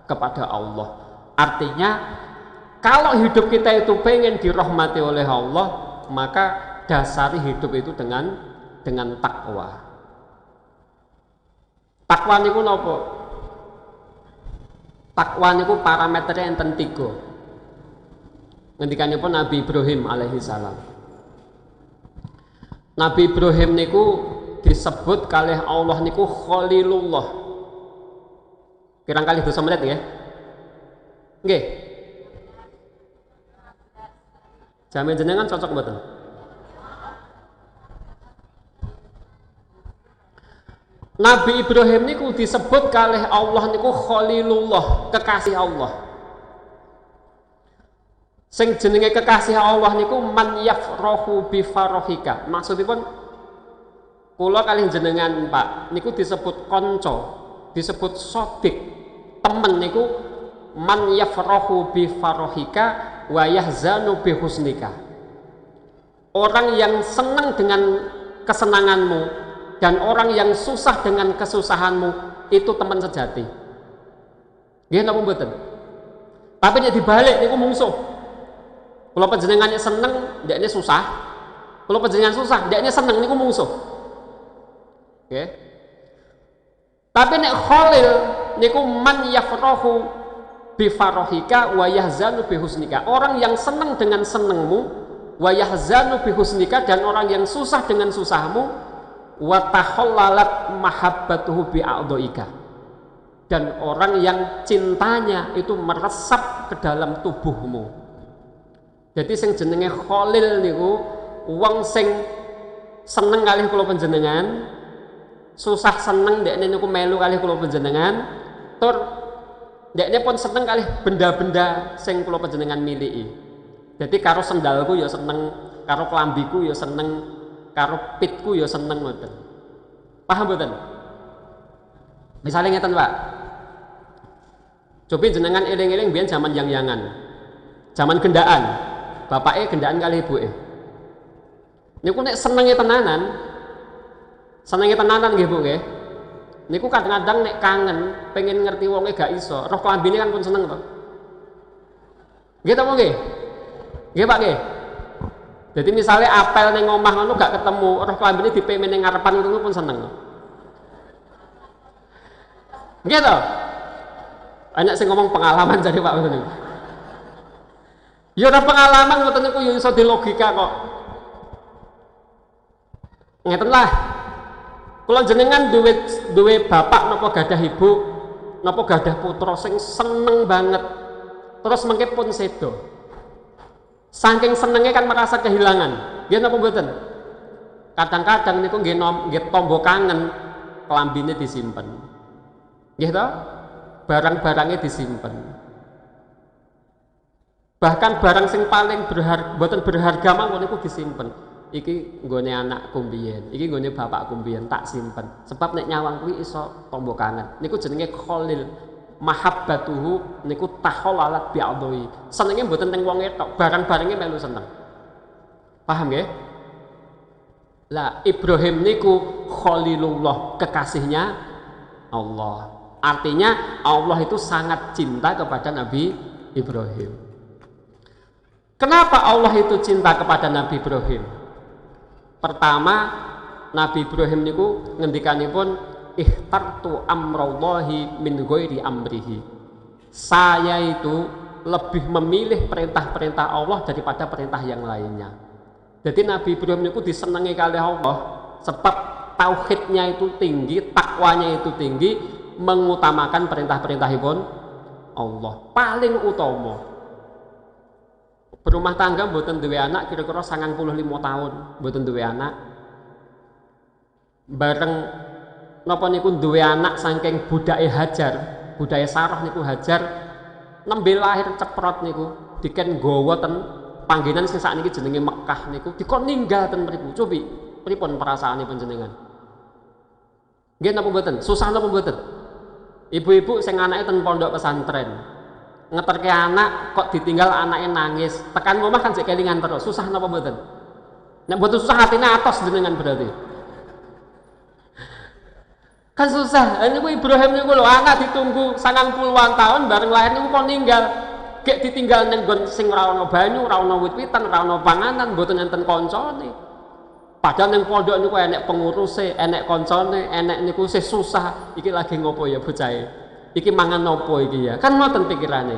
kepada Allah. Artinya kalau hidup kita itu pengen dirahmati oleh Allah, maka dasari hidup itu dengan takwa. Takwa niku napa? Takwa niku parameternya enten 3. Ngendikanipun Nabi Ibrahim alaihi salam. Nabi Ibrahim niku disebut kalih Allah niku Khalilullah. Kirang kali 2 menit ya. Nggih. Jamin jenengan cocok mboten? Nabi Ibrahim niku disebut kalih Allah niku Khalilullah, kekasih Allah. Sing jenenge kekasih Allah niku man yafrahu bi farahika. Maksudipun kula kalih jenengan Pak niku disebut kanca, disebut sodik, temen niku man yafrahu bi farahika wa yahzanu bi husnika. Orang yang senang dengan kesenanganmu dan orang yang susah dengan kesusahanmu itu teman sejati. Nggih napa mboten? Tapi nek dibalik niku mungsuh. Kalau panjenengannya seneng, ndekne susah. Kalau panjenengan susah, ndekne seneng niku mungsuh. Oke. Tapi nek khalil niku man yafrahu bi farahika wa yahzanu bi husnika. Orang yang seneng dengan senengmu, wa yahzanu bi husnika, dan orang yang susah dengan susahmu, wa takhallalat mahabbatuhu bi a'dhaika. Dan orang yang cintanya itu meresap ke dalam tubuhmu. Jadi sing jenenge Khalil niku wong sing seneng kalih kula panjenengan, susah seneng dekne niku melu kalih kula panjenengan, tur dekne pun seneng kalih benda-benda sing kula panjenengan miliki. Jadi karo sendalku ya seneng, karo klambiku ya seneng, karo pitku ya seneng ngoten. Paham mboten? Misalnya ngeten, Pak. Coba jenengan eling-eling biyen zaman yang-yangan. Zaman gendaan. Bapake gendaan kali ibuke. Niku nek senenge tenanan nggih Bu nggih. Niku kadang-kadang nek kangen, pengen ngerti wonge gak iso, roh klambine kan pun seneng to. Nggih to nggih? Nggih Pak nggih. Jadi misalnya apel ning omah ngono gak ketemu, roh klambine dipemen ning ngarepan ngono pun seneng. Nggih to? Banyak sing ngomong pengalaman jadi Pak ngoten niku. Ya ora pengalaman ngoten niku ya iso dilogika kok. Ngeten lah. Kula jenengan duwe bapak napa gadah ibu, napa gadah putra sing seneng banget. Terus mengke pun sedo. Saking senenge kan merasa kehilangan. Nggih napa mboten? Kadang-kadang niku nggih tombo kangen, klambine disimpen. Nggih to? Barang-barangnya disimpen. Bahkan barang sing paling berharga, mboten berharga mawon niku disimpen. Iki nggone anakku mbiyen, iki nggone bapakku mbiyen tak simpen. Sebab nek nyawang kuwi iso tombo kangen. Niku jenenge Khalil. Mahabbatuhu niku takhalalat bi'adhi. Senenge mboten teng wonge tok, barang-barange melu seneng. Paham nggih? Lah Ibrahim niku Khalilullah, kekasihnya Allah. Artinya Allah itu sangat cinta kepada Nabi Ibrahim. Kenapa Allah itu cinta kepada Nabi Ibrahim? Pertama, Nabi Ibrahim niku ngendikanipun ikhtartu amrallahi min ghairi amrihi. Saya itu lebih memilih perintah-perintah Allah daripada perintah yang lainnya. Jadi Nabi Ibrahim niku disenangi kali Allah sebab tauhidnya itu tinggi, takwanya itu tinggi, mengutamakan perintah-perintahipun Allah. Paling utama. Berumah tangga mboten duwe anak kira-kira 95 tahun mboten duwe anak. Bareng napa niku duwe anak saking budake Hajar, budaya Sarah niku Hajar nembe lahir ceprot niku diken nggawa ten panggenan sing sakniki jenenge Mekah niku dikon ninggal ten mriku. Cobi pripun perasaanipun jenengan? Nggih napa mboten? Susah napa mboten? Ibu-ibu sing anake ten pondok pesantren ngeterke anak kok ditinggal anaknya nangis, tekan omah kan sik kelingan terus. Susah napa mboten? Nek mboten susah atine atos jenengan berarti. Kan susah. Niku Ibrahim niku lho anak ditunggu 90-an tahun bareng lahir niku kok ninggal. Gek ditinggal ning nggon sing ora ana banyu, ora ana wit-witan, ora ana panganan, mboten enten kancane. Padahal ning pondok niku enek penguruse, enek kancane, enek niku sih susah. Iki lagi ngopo ya bocahe? Iki mangan nopo iki ya? Kan ngoten pikirane.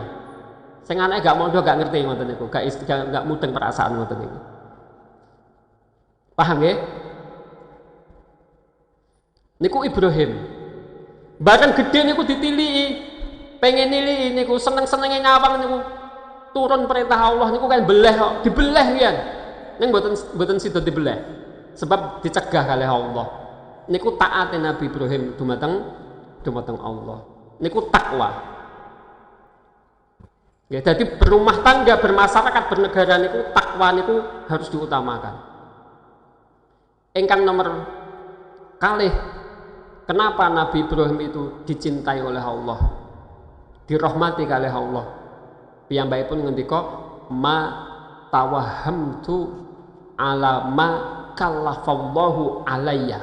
Sing anake gak mondok gak ngerti ngoten niku, gak mudeng perasaan ngoten niku. Paham nggih? Niku Ibrahim. Bahkan gede niku ditiliki, pengen niliki niku seneng-senenge nyawang niku turun perintah Allah niku kan beleh kok, dibeleh pian. Ning mboten sida dibeleh. Sebab dicegah kalih Allah. Niku taate Nabi Ibrahim dumateng Allah. Niku takwa. Ya, jadi berumah tangga, bermasyarakat, bernegara niku takwa niku harus diutamakan. Ingkang nomor kalih, kenapa Nabi Ibrahim itu dicintai oleh Allah, dirahmati kalih Allah? Piyambakipun ngendika ma tawahamtu ala ma kallafallahu alayya.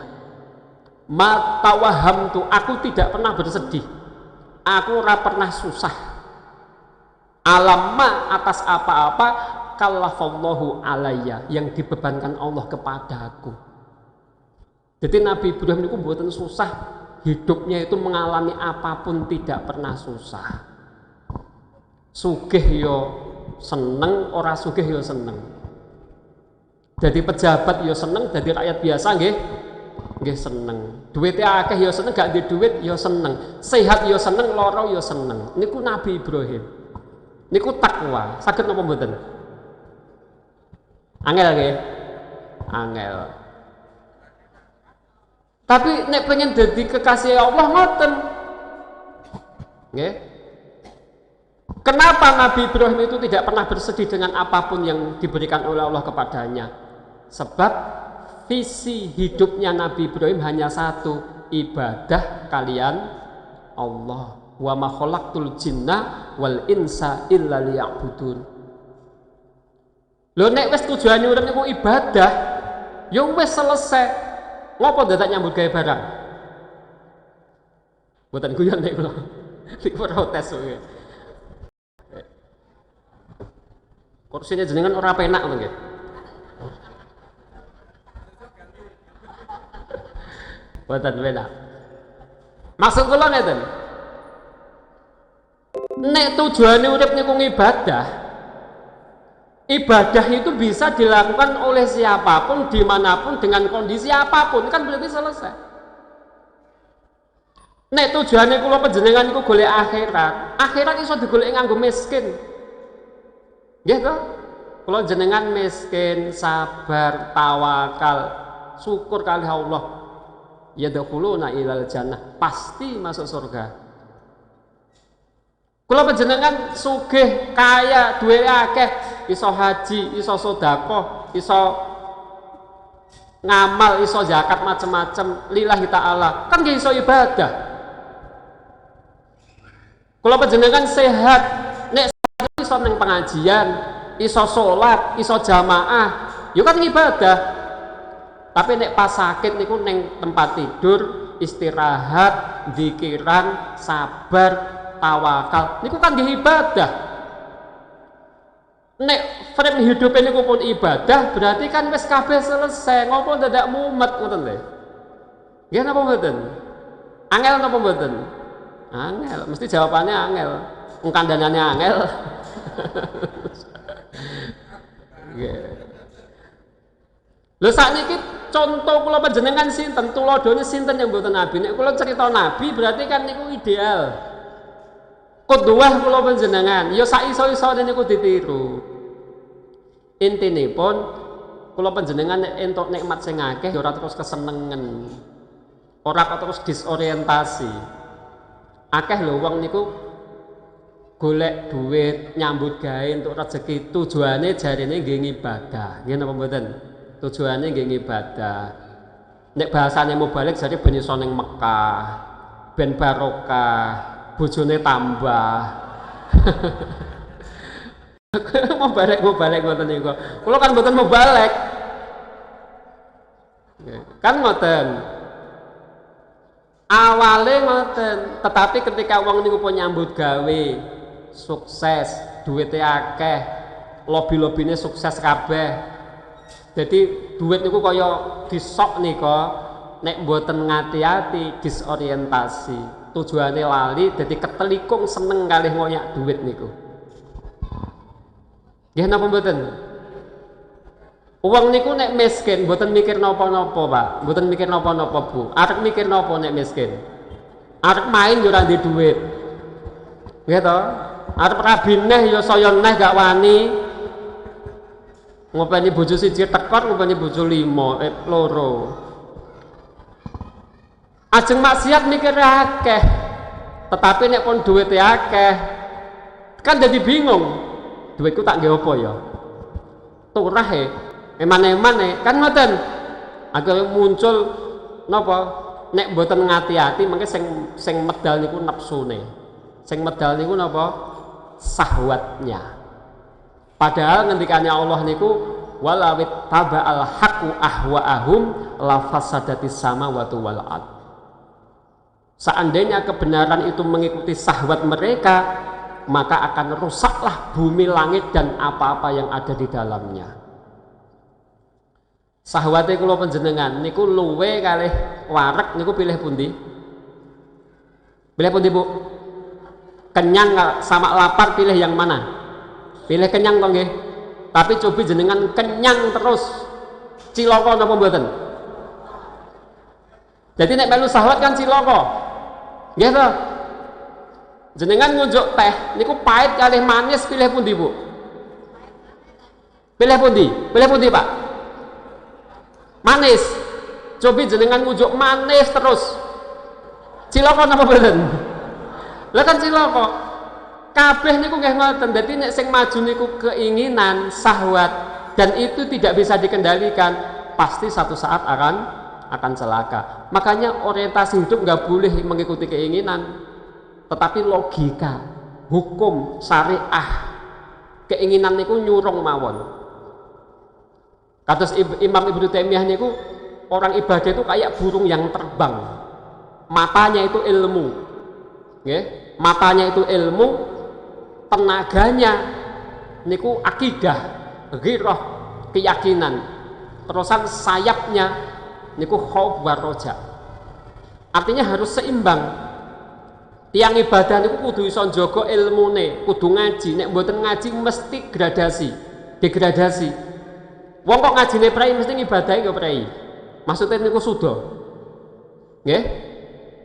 Ma tawahamtu, aku tidak pernah bersedih. Aku ora pernah susah. Alamma, atas apa-apa kallafallahu alayya, yang dibebankan Allah kepadaku. Jadi Nabi Ibrahim itu mboten susah, hidupnya itu mengalami apapun tidak pernah susah. Sugih yo seneng, ora sugih yo seneng. Jadi pejabat yo seneng, jadi rakyat biasa nggih seneng. Duitnya akeh yo seneng, gak di duit yo seneng. Sehat yo seneng, loro yo seneng. Niku Nabi Ibrahim. Niku takwa. Saged napa mboten? Angel nggih. Angel. Tapi nek pengen jadi kekasih Allah ngoten. Nggih. Kenapa Nabi Ibrahim itu tidak pernah bersedih dengan apapun yang diberikan oleh Allah kepadanya? Sebab visi hidupnya Nabi Ibrahim hanya satu, ibadah kalian Allah. Wa ma khalaqtul jinna wal insa illa liya'budun. Lho nek wis tujuane urip niku ibadah, ya wis selesai. Ngopo dadak nyambut gawe barang? Mboten guyon nek kula. Iki protes kowe. Kursinya jenengan ora penak ngono nggih. Mboten penak. Maksud kula ngeten. Nek tujuane urip niku ibadah, ibadah itu bisa dilakukan oleh siapapun, dimanapun, dengan kondisi apapun, kan berarti selesai. Nek tujuane kula panjenengan iku golek akhirat, akhirat iso digoleki nganggo miskin. Nggih to? Kula jenengan miskin, sabar, tawakal, syukur kali Allah. Yadkhuluna ilal jannah, pasti masuk surga. Kula panjenengan sugih, kaya, duwe akeh, iso haji, iso sedekah, iso ngamal, iso zakat macem-macem lillahi taala. Kan nggih iso ibadah. Kula panjenengan sehat, nek iso nang pengajian, iso salat, iso jamaah, yo kan ibadah. Tapi nek pas sakit niku neng tempat tidur, istirahat, zikiran, sabar, tawakal, niku kan nggih ibadah. Nek frame hidup niku pun ibadah, berarti kan wis kabeh selesai. Ngopo dadak mumet ngoten lho. Nggih napa mboten? Angel napa mboten? Angel, mesti jawabannya angel. Kandhanane angel. Nggih. Lho sakniki contoh kula panjenengan sinten, tuladhane sinten yang mboten nabi. Nek kula cerita nabi berarti kan niku ideal. Qudwah kula panjenengan, ya sak iso-isone niku ditiru. Intinipun kula panjenengan nek entuk nikmat sing akeh ya ora terus kesenengen. Ora terus disorientasi. Akeh lho wong niku golek duit, nyambut gawe entuk rezeki, tujuane jarine nggih ibadah. Nggih napa mboten? Tujuane nggih ibadah. Nek bahasane mubalik jare ben iso ning Mekah, ben barokah, bojone tambah. Mau balik ngoten niku. Kula kan mboten mau balik. Kan ngoten. Awale ngoten, tetapi ketika wong niku pun nyambut gawe, sukses, duwite akeh, lobi-lobine sukses kabeh. Jadi duit niku kaya disok nika, nek mboten ngati-ati disorientasi. Tujuane lali, jadi ketelikung seneng kalih ngoyak duit niku. Nggih napa mboten? Uang niku nek miskin mboten mikir napa-napa, Pak. Mboten mikir napa-napa, Bu. Arep mikir napa nek miskin? Arep main yo ora ndek duit. Nggih to? Arep rabi neh yo saya neh gak wani. Ngopeni bojo siji tekor, ngopeni bojo loro. Ajeng maksiat mikir akeh. Tetapi nek pun duwite akeh, kan jadi bingung. Duitku tak nggih apa ya? Turah eman-eman kan ngoten. Agak muncul napa? Nek mboten ngati-ati mengke sing medal niku nepsune. Sing medal niku napa? Syahwatnya. Padahal ngendikane Allah niku walawit taba'al haqqu ahwa'ahum la fasadatis samawati wal ard. Seandainya kebenaran itu mengikuti syahwat mereka, maka akan rusaklah bumi, langit dan apa-apa yang ada di dalamnya. Syahwate kula panjenengan niku luwe kalih wareg niku pilih pundi? Pilih pundi, Bu? Kenyang sama lapar pilih yang mana? Pilih kenyang to nggih. Tapi coba jenengan kenyang terus. Cilaka napa mboten? Jadi nek melu syahwat kan cilaka. Nggih to? Jenengan ngunjuk teh niku pahit kalih manis pilih pundi, Bu? Pilih pundi, Pak? Manis. Cobi jenengan ngujuk manis terus. Cilaka napa mboten? Lah kan cilaka. Kabeh niku nggih ngoten. Dadi nek sing maju niku keinginan, syahwat, dan itu tidak bisa dikendalikan, pasti satu saat akan celaka. Makanya orientasi hidup nggak boleh mengikuti keinginan, tetapi logika, hukum, syariah. Keinginan niku nyurung mawon. Kados Imam Ibnu Taimiyah niku, orang ibadah itu kayak burung yang terbang. Matanya itu ilmu. Nggih, matanya itu ilmu, tenaganya niku akidah, ghirah, keyakinan. Terusan sayapnya niku khauf wa roja. Artinya harus seimbang. Tiang ibadah niku kudu iso njaga ilmune, kudu ngaji. Nek mboten ngaji mesti degradasi. Wong kok ngajine prei mesti ngibadahi kok prei. Maksudnya niku suda. Nggih?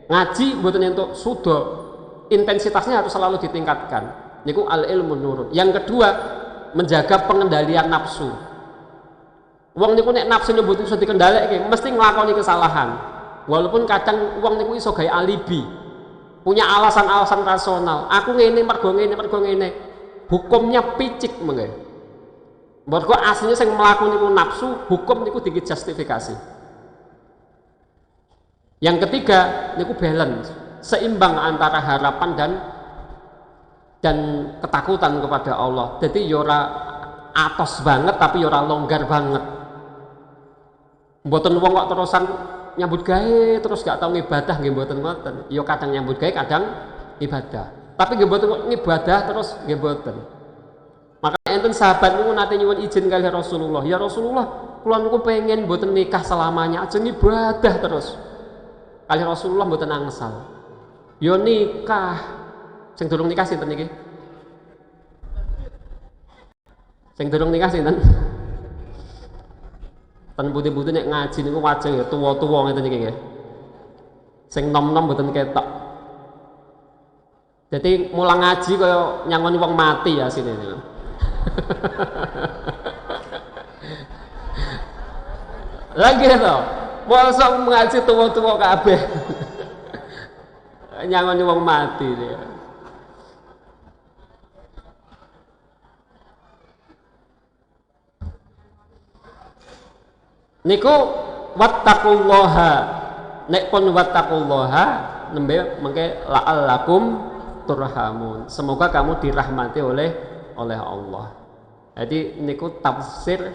Ngaji mboten entuk suda. Intensitasnya harus selalu ditingkatkan. Niku al ilmu nurun. Yang kedua, menjaga pengendalian nafsu. Wong niku nek nafsu mboten iso dikendhalike, mesti nglakoni kesalahan. Walaupun kadang wong niku iso gawe alibi. Punya alasan-alasan rasional. Aku ngene mergo ngene. Hukumnya picik mengke. Mergo aslinya sing mlaku niku nafsu, hukum niku dijustifikasi. Yang ketiga niku balance, seimbang antara harapan dan ketakutan kepada Allah. Jadi yora atos banget tapi yora longgar banget. Mboten wong kok terusan nyambut gawe terus gak tau ngibadah nggih mboten ngoten. Ya kadang nyambut gawe kadang ibadah. Tapi nggih mboten ngibadah terus nggih mboten. Maka enten sahabat niku nate nyuwun izin kali Rasulullah. Ya Rasulullah, kula niku pengen mboten nikah selamanya, aja ibadah terus. Kali Rasulullah mboten angsal. Ya nikah. Sing durung nikah sinten niki? Sing durung nikah sinten? Ten putih-putih nek ngaji niku wajah ya tuwa-tuwa ngeten iki nggih. Sing nom-nom mboten ketok. Jadi mulang ngaji kaya nyangoni wong mati ya sini niku. Lagi to. Mosok ngaji tuwa-tuwa kabeh. Nyangoni wong mati dia. Niku wattaqullaha. Nek pun wattaqullaha nembe mengke la'allakum turhamun. Semoga kamu dirahmati oleh Allah. Jadi niku tafsir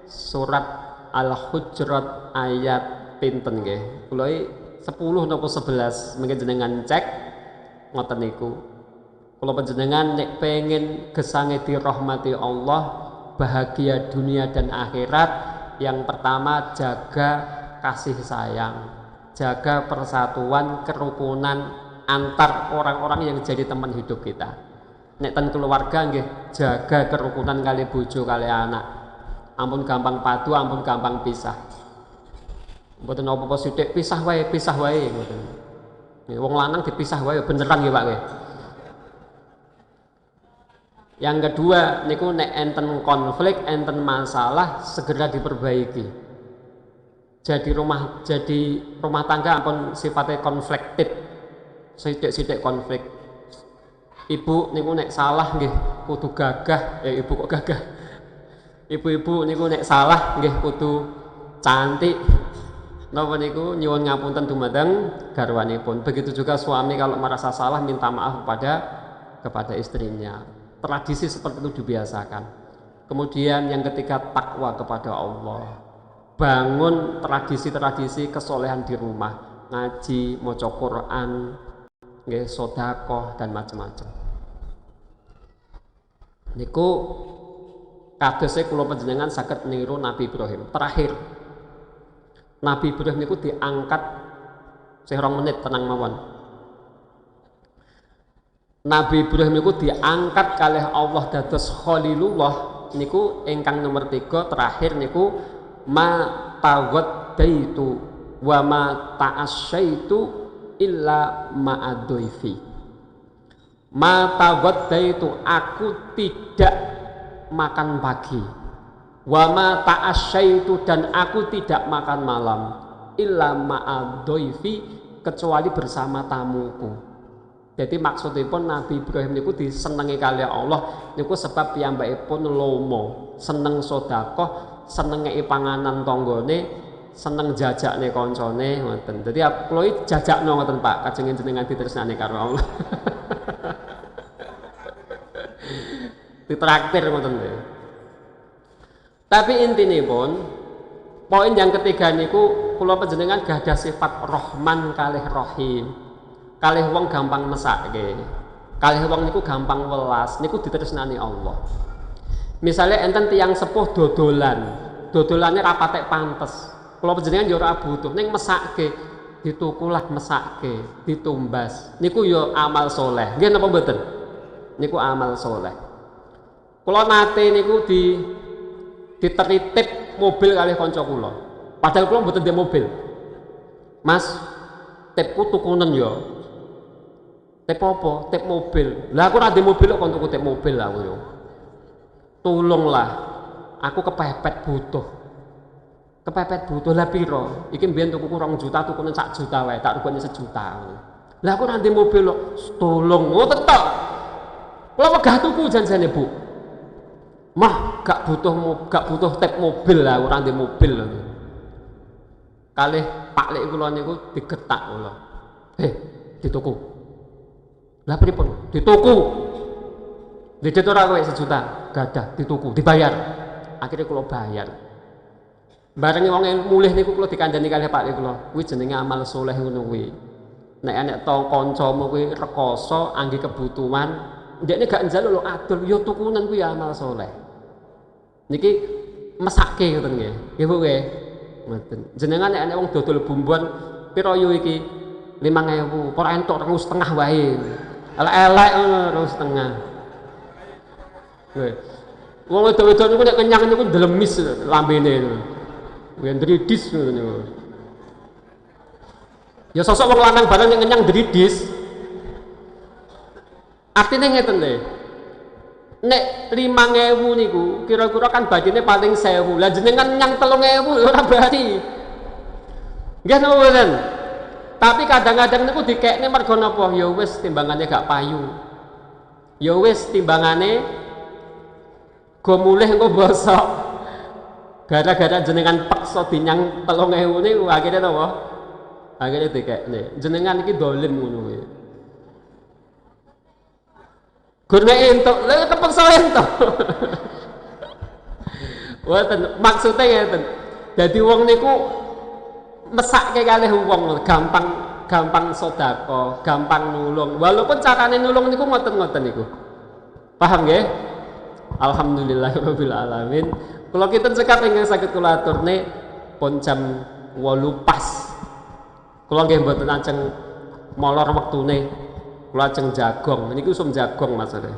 surat Al-Hujurat ayat pinten nggih. Kula 10 napa 11 mengke jenengan cek ngoten niku. Kula panjenengan nek pengen gesange dirahmati Allah, bahagia dunia dan akhirat, yang pertama jaga kasih sayang, jaga persatuan, kerukunan antar orang-orang yang jadi teman hidup kita. Nek ten keluarga nggih jaga kerukunan kali bojo kali anak. Ampun gampang padu, ampun gampang pisah. Mboten apa-apa sithik pisah wae ngoten. Nggih wong lanang dipisah wae beneran nggih Pak nggih. Yang kedua niku nek enten konflik, enten masalah segera diperbaiki. Jadi rumah tangga ampun sifatnya konfliktif. Sithik-sithik konflik. Ibu niku nek salah nggih kudu gagah, ibu kok gagah. Ibu-ibu niku nek salah nggih kudu cantik. Napa niku nyuwun ngapunten dumateng garwanipun. Begitu juga suami kalau merasa salah minta maaf kepada istrinya. Tradisi seperti itu dibiasakan. Kemudian yang ketiga takwa kepada Allah. Bangun tradisi-tradisi kesolehan di rumah, ngaji, maca Quran, nggih sedekah dan macam-macam. Niku kadose kula panjenengan saged niru Nabi Ibrahim. Terakhir Nabi Ibrahim niku diangkat sing 2 menit tenang mawon. Nabi Ibrahim niku diangkat kalih Allah dados Khalilullah niku ingkang nomor 3 terakhir niku ma tawaddaitu wa ma ta'asyaitu illa ma'adhaifi. Ma tawaddaitu, aku tidak makan pagi Wa ma ta'asyaitu, dan aku tidak makan malam illa ma'adhoifi, kecuali bersama tamuku. Jadi maksudipun Nabi Ibrahim niku disenengi kali Allah niku sebab piyambakipun lomo, seneng sedekah, seneng ngeki panganan tanggane, seneng jajakne kancane ngoten. Dadi kula iki jajakno ngoten Pak, kajeng jenengan ditresnani karo Allah. Ditraktir ngoten nggih. Tapi intine pun poin yang ketiga niku kula panjenengan gadah sifat Rahman kalih Rahim. Kalih wong gampang mesake. Kalih wong niku gampang welas, niku ditresnani Allah. Misalnya enten tiyang sepuh dodolan, dodolannya rapatek pantes. Kula panjenengan yo ora butuh ning mesake, ditukulah mesake, ditumbas. Niku yo amal soleh. Nggih napa mboten? Niku amal soleh. Kula nate niku diteritip mobil kalih kanca kula. Padahal kula mboten ndek mobil. Mas, tipku tukunen ya. Tip apa? Tip mobil. Lah aku ora ndek mobil kok tuku tip mobil aku yo. Tulunglah. Aku kepepet butuh. Kepepet butuh lah piro? Iki mbiyen tuku 2 juta, tukunen 1 juta wae, tak rugone 1 juta. Lah aku ora ndek mobil kok. Tulung. Ngoten tok. Kula wegah tuku janjane, Bu. Mah gak butuh tip mobil lah, ora ndek mobil. Kalih Pak Lek kula niku digetak kula. Dituku. Lah pripun? Dituku. Dicet ora kowe 1 juta, gadah dituku, dibayar. Akhirnya kula bayar. Bareng wong mulih niku kula dikandani kalih Pak Lek kula, kuwi jenenge amal soleh ngono kuwi. Nek enek to kancamu kuwi rekoso angge kebutuhan, ndekne gak njaluk lho adol, ya tukunan kuwi amal soleh. Niki mesake ngoten nggih. Nggih Bu nggih. Ngoten. Jenengan nek enek wong dodol bumbuan pira yo iki? 5.000. Ora entuk 2,5 wae. Elek-elek ngono 2,5. Nggih. Wong wedok-wedok niku nek kenyang niku ndelemis lambene niku. Nggih ndridis ngoten niku. Ya sosok wong lanang bareng yang kenyang ndridis. Artine ngeten lho. Nek 5.000 niku kira-kira kan badine paling 1.000. Lah jenengan nyang 3.000 ora berarti. Nggih napa mboten? Tapi kadang-kadang niku dikekne mergo napa? Ya wis timbangane gak payu. Ya wis timbangane go mulih engko bosok. Gara-gara jenengan paksa dinyang 3.000 niku akhirnya napa? Akhirnya dikekne. Jenengan iki dolim ngono kuwi. Gurne entuk, lha kepeksa entuk. Ngoten, maksude ngeten. Dadi wong niku mesake kalih wong, gampang sedekah, gampang nulung. Walaupun carane nulung niku ngoten-ngoten niku. Paham nggih? Alhamdulillahirabbil alamin. Kula kinten cekap ingkang saged kula aturne pun jam 8 pas. Kula nggih mboten ajeng molor wektune. Kula ajeng jagong, niku usum jagong maksudnya.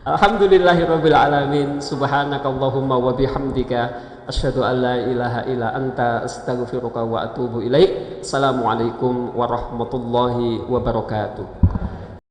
Alhamdulillahirabbil alamin. Subhanakallahumma wa bihamdika asyhadu an la ilaha illa anta astaghfiruka wa atubu ilaik. Assalamualaikum warahmatullahi wabarakatuh.